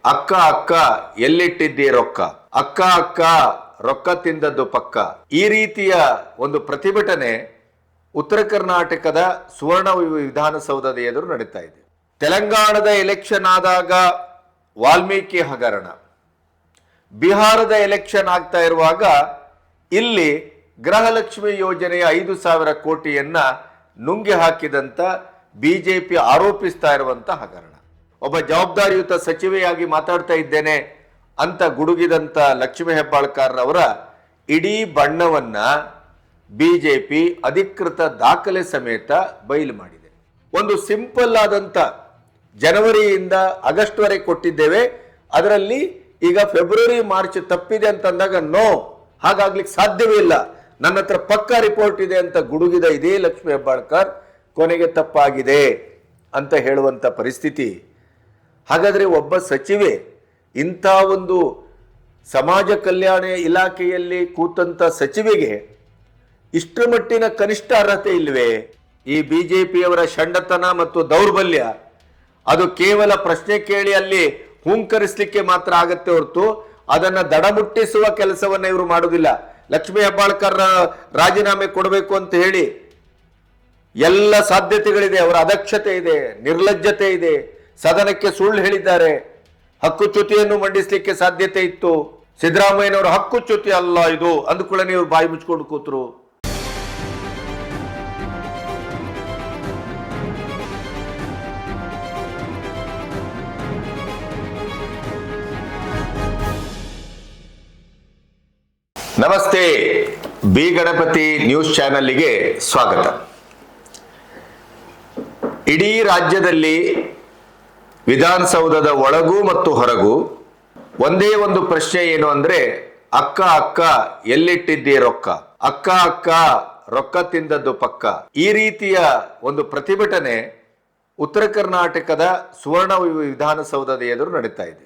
ಅಕ್ಕ ಅಕ್ಕ ಎಲ್ಲಿಟ್ಟಿದ್ದೀ ರೊಕ್ಕ, ಅಕ್ಕ ಅಕ್ಕ ರೊಕ್ಕ ತಿಂದದ್ದು ಪಕ್ಕ. ಈ ರೀತಿಯ ಒಂದು ಪ್ರತಿಭಟನೆ ಉತ್ತರ ಕರ್ನಾಟಕದ ಸುವರ್ಣ ವಿಧಾನಸೌಧದ ಎದುರು ನಡೀತಾ ಇದೆ. ತೆಲಂಗಾಣದ ಎಲೆಕ್ಷನ್ ಆದಾಗ ವಾಲ್ಮೀಕಿ ಹಗರಣ, ಬಿಹಾರದ ಎಲೆಕ್ಷನ್ ಆಗ್ತಾ ಇರುವಾಗ ಇಲ್ಲಿ ಗೃಹಲಕ್ಷ್ಮಿ ಯೋಜನೆಯ 5,000 ಕೋಟಿಯನ್ನ ನುಂಗಿ ಹಾಕಿದಂತ ಬಿಜೆಪಿ ಆರೋಪಿಸ್ತಾ ಇರುವಂತ ಹಗರಣ. ಒಬ್ಬ ಜವಾಬ್ದಾರಿಯುತ ಸಚಿವೆಯಾಗಿ ಮಾತಾಡ್ತಾ ಇದ್ದೇನೆ ಅಂತ ಗುಡುಗಿದಂತ ಲಕ್ಷ್ಮೀ ಹೆಬ್ಬಾಳ್ಕರ್ ಅವರ ಇಡೀ ಬಣ್ಣವನ್ನ ಬಿಜೆಪಿ ಅಧಿಕೃತ ದಾಖಲೆ ಸಮೇತ ಬಯಲು ಮಾಡಿದೆ. ಒಂದು ಸಿಂಪಲ್ ಆದಂತ ಜನವರಿಯಿಂದ ಆಗಸ್ಟ್ ವರೆಗೆ ಕೊಟ್ಟಿದ್ದೇವೆ, ಅದರಲ್ಲಿ ಈಗ ಫೆಬ್ರವರಿ ಮಾರ್ಚ್ ತಪ್ಪಿದೆ ಅಂತಂದಾಗ ನೋ, ಹಾಗಾಗ್ಲಿಕ್ಕೆ ಸಾಧ್ಯವೇ ಇಲ್ಲ, ನನ್ನ ಹತ್ರ ಪಕ್ಕಾ ರಿಪೋರ್ಟ್ ಇದೆ ಅಂತ ಗುಡುಗಿದ ಇದೇ ಲಕ್ಷ್ಮೀ ಹೆಬ್ಬಾಳ್ಕರ್ ಕೊನೆಗೆ ತಪ್ಪಾಗಿದೆ ಅಂತ ಹೇಳುವಂತ ಪರಿಸ್ಥಿತಿ. ಹಾಗಾದ್ರೆ ಒಬ್ಬ ಸಚಿವೆ ಇಂಥ ಒಂದು ಸಮಾಜ ಕಲ್ಯಾಣ ಇಲಾಖೆಯಲ್ಲಿ ಕೂತಂತ ಸಚಿವೆಗೆ ಇಷ್ಟರ ಮಟ್ಟಿನ ಕನಿಷ್ಠ ಅರ್ಹತೆ ಇಲ್ವೇ? ಈ ಬಿಜೆಪಿಯವರ ಷಂಡತನ ಮತ್ತು ದೌರ್ಬಲ್ಯ ಅದು ಕೇವಲ ಪ್ರಶ್ನೆ ಕೇಳಿ ಅಲ್ಲಿ ಹೂಂಕರಿಸಲಿಕ್ಕೆ ಮಾತ್ರ ಆಗತ್ತೆ ಹೊರತು ಅದನ್ನ ದಡಮುಟ್ಟಿಸುವ ಕೆಲಸವನ್ನ ಇವರು ಮಾಡುವುದಿಲ್ಲ. ಲಕ್ಷ್ಮೀ ಹೆಬ್ಬಾಳ್ಕರ್ ರಾಜೀನಾಮೆ ಕೊಡಬೇಕು ಅಂತ ಹೇಳಿ ಎಲ್ಲ ಸಾಧ್ಯತೆಗಳಿದೆ, ಅವರ ಅದಕ್ಷತೆ ಇದೆ, ನಿರ್ಲಜ್ಜತೆ ಇದೆ, ಸದನಕ್ಕೆ ಸುಳ್ಳು ಹೇಳಿದ್ದಾರೆ, ಹಕ್ಕುಚ್ಯುತಿಯನ್ನು ಮಂಡಿಸಲಿಕ್ಕೆ ಸಾಧ್ಯತೆ ಇತ್ತು. ಸಿದ್ದರಾಮಯ್ಯನವರ ಹಕ್ಕುಚ್ಯುತಿ ಅಲ್ಲ ಇದು ಅಂದ್ಕೊಳ್ಳೆ ಇವರು ಬಾಯಿ ಮುಚ್ಕೊಂಡು ಕೂತರು. ನಮಸ್ತೆ, ಬಿ ಗಣಪತಿ ನ್ಯೂಸ್ ಚಾನೆಲ್ಗೆ ಸ್ವಾಗತ. ಇಡೀ ರಾಜ್ಯದಲ್ಲಿ ವಿಧಾನಸೌಧದ ಒಳಗೂ ಮತ್ತು ಹೊರಗೂ ಒಂದೇ ಒಂದು ಪ್ರಶ್ನೆ ಏನು ಅಂದ್ರೆ, ಅಕ್ಕ ಅಕ್ಕ ಎಲ್ಲಿಟ್ಟಿದ್ದೀ ರೊಕ್ಕ, ಅಕ್ಕ ಅಕ್ಕ ರೊಕ್ಕ ತಿಂದದ್ದು ಪಕ್ಕ. ಈ ರೀತಿಯ ಒಂದು ಪ್ರತಿಭಟನೆ ಉತ್ತರ ಕರ್ನಾಟಕದ ಸುವರ್ಣ ವಿಧಾನಸೌಧದ ಎದುರು ನಡೀತಾ ಇದೆ.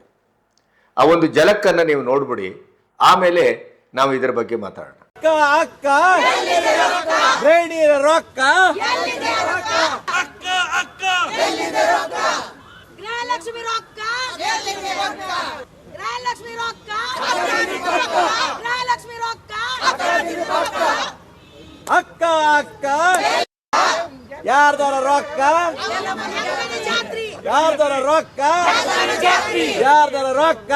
ಆ ಒಂದು ಜಲಕ್ಕನ್ನ ನೀವು ನೋಡ್ಬಿಡಿ, ಆಮೇಲೆ ನಾವು ಇದರ ಬಗ್ಗೆ ಮಾತಾಡೋಣ. ಅಕ್ಕ ಅಕ್ಕ ಗೃಹಿಣಿಯರ ರೊಕ್ಕ, ಅಕ್ಕ ಅಕ್ಕ ಗೃಹಲಕ್ಷ್ಮಿ ರೊಕ್ಕ, ಗೃಹಲಕ್ಷ್ಮಿ ರೊಕ್ಕ, ಗೃಹಲಕ್ಷ್ಮಿ ರೊಕ್ಕ, ಅಕ್ಕ ಅಕ್ಕ ಯಾರ್ದರ ರೊಕ್ಕ, ಯಾರ್ದರ ರೊಕ್ಕ, ಯಾರ್ದರ ರೊಕ್ಕ.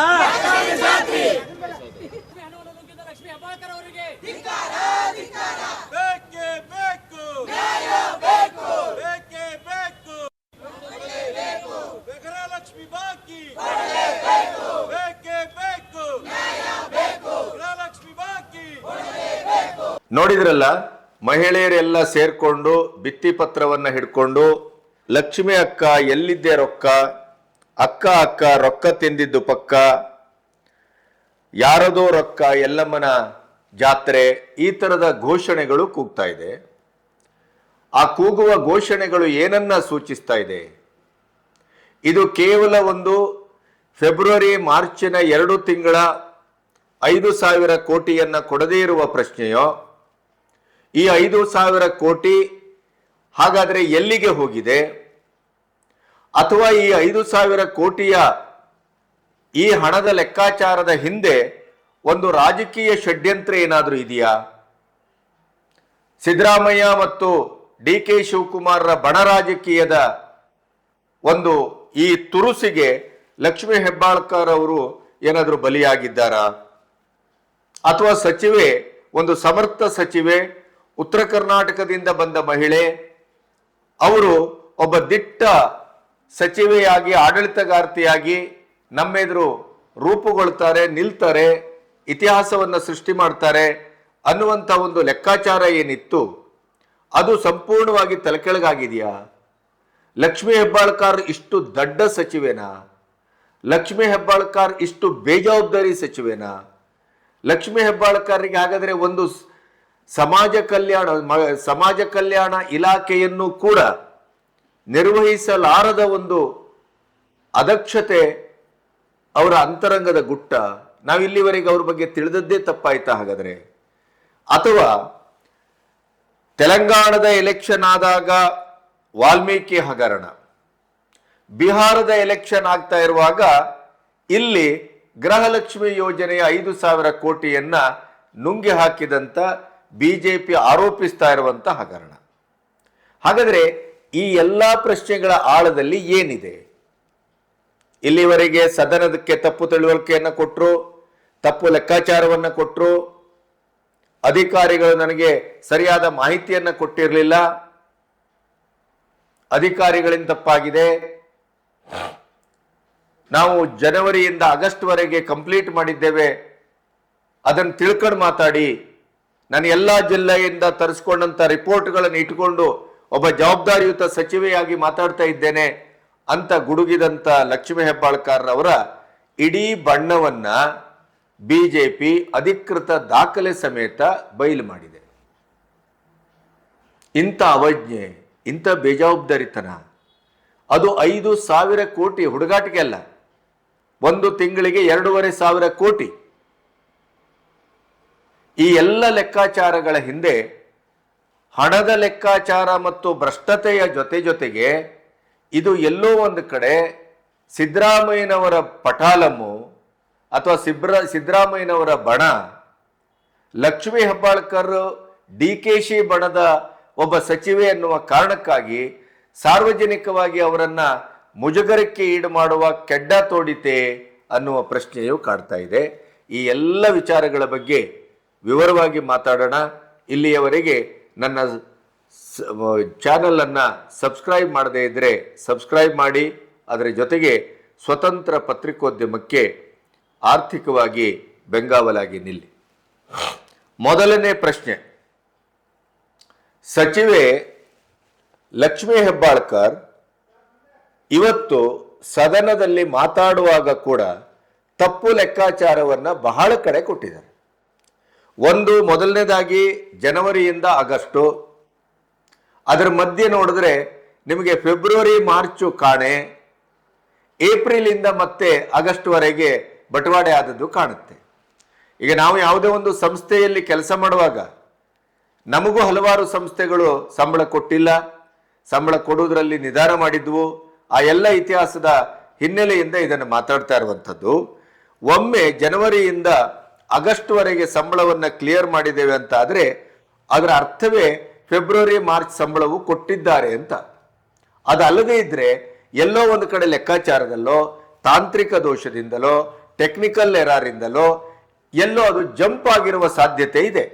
ಬೇಕೇ ಬೇಕು, ನ್ಯಾಯ ಬೇಕು, ಬೇಕೇ ಬೇಕು, ಗೃಹಲಕ್ಷ್ಮಿ ಬಾಕಿ, ಬೇಕೇ ಬೇಕು, ನ್ಯಾಯ ಬೇಕು, ಗೃಹಲಕ್ಷ್ಮಿ ಬಾಕಿ. ನೋಡಿದ್ರಲ್ಲ, ಮಹಿಳೆಯರೆಲ್ಲ ಸೇರ್ಕೊಂಡು ಭಿತ್ತಿ ಪತ್ರವನ್ನ ಹಿಡ್ಕೊಂಡು ಲಕ್ಷ್ಮಿ ಅಕ್ಕ ಎಲ್ಲಿದ್ದೆ ರೊಕ್ಕ, ಅಕ್ಕ ಅಕ್ಕ ರೊಕ್ಕ ತಿಂದಿದ್ದು ಪಕ್ಕ, ಯಾರದೋ ರೊಕ್ಕ, ಎಲ್ಲಮ್ಮನ ಜಾತ್ರೆ, ಈ ತರದ ಘೋಷಣೆಗಳು ಕೂಗ್ತಾ ಇದೆ. ಆ ಕೂಗುವ ಘೋಷಣೆಗಳು ಏನನ್ನ ಸೂಚಿಸ್ತಾ ಇದೆ? ಇದು ಕೇವಲ ಒಂದು ಫೆಬ್ರವರಿ ಮಾರ್ಚಿನ 2 ತಿಂಗಳ 5,000 ಕೋಟಿಯನ್ನ ಕೊಡದೇ ಇರುವ ಪ್ರಶ್ನೆಯೋ, ಈ 5,000 ಕೋಟಿ ಹಾಗಾದ್ರೆ ಎಲ್ಲಿಗೆ ಹೋಗಿದೆ, ಅಥವಾ ಈ 5,000 ಕೋಟಿಯ ಈ ಹಣದ ಲೆಕ್ಕಾಚಾರದ ಹಿಂದೆ ಒಂದು ರಾಜಕೀಯ ಷಡ್ಯಂತ್ರ ಏನಾದರೂ ಇದೆಯಾ? ಸಿದ್ದರಾಮಯ್ಯ ಮತ್ತು ಡಿ ಕೆ ಶಿವಕುಮಾರರ ಬಣ ರಾಜಕೀಯದ ಒಂದು ಈ ತುರುಸಿಗೆ ಲಕ್ಷ್ಮೀ ಹೆಬ್ಬಾಳ್ಕರ್ ಅವರು ಏನಾದರೂ ಬಲಿಯಾಗಿದ್ದಾರಾ? ಅಥವಾ ಸಚಿವೆ, ಒಂದು ಸಮರ್ಥ ಸಚಿವೆ, ಉತ್ತರ ಕರ್ನಾಟಕದಿಂದ ಬಂದ ಮಹಿಳೆ, ಅವರು ಒಬ್ಬ ದಿಟ್ಟ ಸಚಿವೆಯಾಗಿ, ಆಡಳಿತಗಾರ್ತಿಯಾಗಿ ನಮ್ಮೆದುರು ರೂಪುಗೊಳ್ತಾರೆ, ನಿಲ್ತಾರೆ, ಇತಿಹಾಸವನ್ನು ಸೃಷ್ಟಿ ಮಾಡ್ತಾರೆ ಅನ್ನುವಂಥ ಒಂದು ಲೆಕ್ಕಾಚಾರ ಏನಿತ್ತು ಅದು ಸಂಪೂರ್ಣವಾಗಿ ತಲೆಕೆಳಗಾಗಿದೆಯಾ? ಲಕ್ಷ್ಮೀ ಹೆಬ್ಬಾಳ್ಕರ್ ಇಷ್ಟು ದಡ್ಡ ಸಚಿವೆನಾ? ಲಕ್ಷ್ಮೀ ಹೆಬ್ಬಾಳ್ಕರ್ ಇಷ್ಟು ಬೇಜವಾಬ್ದಾರಿ ಸಚಿವೆನಾ? ಲಕ್ಷ್ಮೀ ಹೆಬ್ಬಾಳ್ಕರ್ಗೆ ಹಾಗಾದರೆ ಒಂದು ಸಮಾಜ ಕಲ್ಯಾಣ ಇಲಾಖೆಯನ್ನು ಕೂಡ ನಿರ್ವಹಿಸಲಾರದ ಒಂದು ಅದಕ್ಷತೆ ಅವರ ಅಂತರಂಗದ ಗುಟ್ಟ. ನಾವಿಲ್ಲಿವರೆಗೆ ಅವ್ರ ಬಗ್ಗೆ ತಿಳಿದದ್ದೇ ತಪ್ಪಾಯ್ತಾ ಹಾಗಾದ್ರೆ? ಅಥವಾ ತೆಲಂಗಾಣದ ಎಲೆಕ್ಷನ್ ಆದಾಗ ವಾಲ್ಮೀಕಿ ಹಗರಣ, ಬಿಹಾರದ ಎಲೆಕ್ಷನ್ ಆಗ್ತಾ ಇರುವಾಗ ಇಲ್ಲಿ ಗೃಹಲಕ್ಷ್ಮಿ ಯೋಜನೆಯ 5,000 ಕೋಟಿಯನ್ನ ನುಂಗಿ ಹಾಕಿದಂತ ಬಿಜೆಪಿ ಆರೋಪಿಸ್ತಾ ಇರುವಂತ ಹಗರಣ. ಹಾಗಾದ್ರೆ ಈ ಎಲ್ಲಾ ಪ್ರಶ್ನೆಗಳ ಆಳದಲ್ಲಿ ಏನಿದೆ? ಇಲ್ಲಿವರೆಗೆ ಸದನದಕ್ಕೆ ತಪ್ಪು ತಿಳುವಳಿಕೆಯನ್ನು ಕೊಟ್ಟರು, ತಪ್ಪು ಲೆಕ್ಕಾಚಾರವನ್ನು ಕೊಟ್ಟರು, ಅಧಿಕಾರಿಗಳು ನನಗೆ ಸರಿಯಾದ ಮಾಹಿತಿಯನ್ನು ಕೊಟ್ಟಿರಲಿಲ್ಲ, ಅಧಿಕಾರಿಗಳಿಂದ ತಪ್ಪಾಗಿದೆ, ನಾವು ಜನವರಿಯಿಂದ ಆಗಸ್ಟ್ ವರೆಗೆ ಕಂಪ್ಲೀಟ್ ಮಾಡಿದ್ದೇವೆ, ಅದನ್ನು ತಿಳ್ಕೊಂಡು ಮಾತಾಡಿ, ನಾನು ಎಲ್ಲ ಜಿಲ್ಲೆಯಿಂದ ತರಿಸ್ಕೊಂಡಂತ ರಿಪೋರ್ಟ್ಗಳನ್ನು ಇಟ್ಕೊಂಡು ಒಬ್ಬ ಜವಾಬ್ದಾರಿಯುತ ಸಚಿವೆಯಾಗಿ ಮಾತಾಡ್ತಾ ಇದ್ದೇನೆ ಅಂತ ಗುಡುಗಿದಂತ ಲಕ್ಷ್ಮೀ ಹೆಬ್ಬಾಳ್ಕರ್ ಅವರ ಇಡೀ ಬಣ್ಣವನ್ನ ಬಿಜೆಪಿ ಅಧಿಕೃತ ದಾಖಲೆ ಸಮೇತ ಬಯಲು ಮಾಡಿದೆ. ಇಂಥ ಅವಜ್ಞೆ, ಇಂಥ ಬೇಜವಾಬ್ದಾರಿತನ, ಅದು 5,000 ಕೋಟಿ ಹುಡುಗಾಟಿಗೆ ಅಲ್ಲ, ಒಂದು ತಿಂಗಳಿಗೆ 2,500 ಕೋಟಿ. ಈ ಎಲ್ಲ ಲೆಕ್ಕಾಚಾರಗಳ ಹಿಂದೆ ಹಣದ ಲೆಕ್ಕಾಚಾರ ಮತ್ತು ಭ್ರಷ್ಟತೆಯ ಜೊತೆಗೆ ಇದು ಎಲ್ಲೋ ಒಂದು ಕಡೆ ಸಿದ್ದರಾಮಯ್ಯನವರ ಪಟಾಲಮ್ಮು ಅಥವಾ ಸಿದ್ದರಾಮಯ್ಯನವರ ಬಣ, ಲಕ್ಷ್ಮೀ ಹೆಬ್ಬಾಳ್ಕರ್ DKಶಿ ಬಣದ ಒಬ್ಬ ಸಚಿವೆ ಎನ್ನುವ ಕಾರಣಕ್ಕಾಗಿ ಸಾರ್ವಜನಿಕವಾಗಿ ಅವರನ್ನ ಮುಜುಗರಕ್ಕೆ ಈಡು ಮಾಡುವ ಕೆಡ್ಡ ತೋಡಿತೆ ಅನ್ನುವ ಪ್ರಶ್ನೆಯು ಕಾಡ್ತಾ ಇದೆ. ಈ ಎಲ್ಲ ವಿಚಾರಗಳ ಬಗ್ಗೆ ವಿವರವಾಗಿ ಮಾತಾಡೋಣ. ಇಲ್ಲಿಯವರೆಗೆ ನನ್ನ ಚಾನಲನ್ನು ಸಬ್ಸ್ಕ್ರೈಬ್ ಮಾಡದೇ ಇದ್ದರೆ ಸಬ್ಸ್ಕ್ರೈಬ್ ಮಾಡಿ. ಅದರ ಜೊತೆಗೆ ಸ್ವತಂತ್ರ ಪತ್ರಿಕೋದ್ಯಮಕ್ಕೆ ಆರ್ಥಿಕವಾಗಿ ಬೆಂಗಾವಲಾಗಿ ನಿಲ್ಲಿ. ಮೊದಲನೇ ಪ್ರಶ್ನೆ, ಸಚಿವೆ ಲಕ್ಷ್ಮೀ ಹೆಬ್ಬಾಳ್ಕರ್ ಇವತ್ತು ಸದನದಲ್ಲಿ ಮಾತಾಡುವಾಗ ಕೂಡ ತಪ್ಪು ಲೆಕ್ಕಾಚಾರವನ್ನು ಬಹಳ ಕಡೆ ಕೊಟ್ಟಿದ್ದಾರೆ. ಮೊದಲನೇದಾಗಿ ಜನವರಿಯಿಂದ ಆಗಸ್ಟು, ಅದರ ಮಧ್ಯೆ ನೋಡಿದ್ರೆ ನಿಮಗೆ ಫೆಬ್ರವರಿ ಮಾರ್ಚು ಕಾಣೆ, ಏಪ್ರಿಲಿಂದ ಮತ್ತೆ ಆಗಸ್ಟ್ ವರೆಗೆ ಬಟವಾಡೆ ಆದದ್ದು ಕಾಣುತ್ತೆ. ಈಗ ನಾವು ಯಾವುದೇ ಒಂದು ಸಂಸ್ಥೆಯಲ್ಲಿ ಕೆಲಸ ಮಾಡುವಾಗ ನಮಗೂ ಹಲವಾರು ಸಂಸ್ಥೆಗಳು ಸಂಬಳ ಕೊಟ್ಟಿಲ್ಲ, ಸಂಬಳ ಕೊಡುವುದರಲ್ಲಿ ನಿಧಾನ ಮಾಡಿದ್ವು. ಆ ಎಲ್ಲ ಇತಿಹಾಸದ ಹಿನ್ನೆಲೆಯಿಂದ ಇದನ್ನು ಮಾತಾಡ್ತಾ ಇರುವಂಥದ್ದು. ಒಮ್ಮೆ ಜನವರಿಯಿಂದ ಆಗಸ್ಟ್ ವರೆಗೆ ಸಂಬಳವನ್ನು ಕ್ಲಿಯರ್ ಮಾಡಿದ್ದೇವೆ ಅಂತ ಆದರೆ ಅದರ ಅರ್ಥವೇ ಫೆಬ್ರವರಿ ಮಾರ್ಚ್ ಸಂಬಳವು ಕೊಟ್ಟಿದ್ದಾರೆ ಅಂತ. ಅದಲ್ಲದೆ ಇದ್ರೆ ಎಲ್ಲೋ ಒಂದು ಕಡೆ ಲೆಕ್ಕಾಚಾರದಲ್ಲೋ, ತಾಂತ್ರಿಕ ದೋಷದಿಂದಲೋ, ಟೆಕ್ನಿಕಲ್ ಎರರಿಂದಲೋ ಎಲ್ಲೋ ಅದು ಜಂಪ್ ಆಗಿರುವ ಸಾಧ್ಯತೆ ಇದೆ.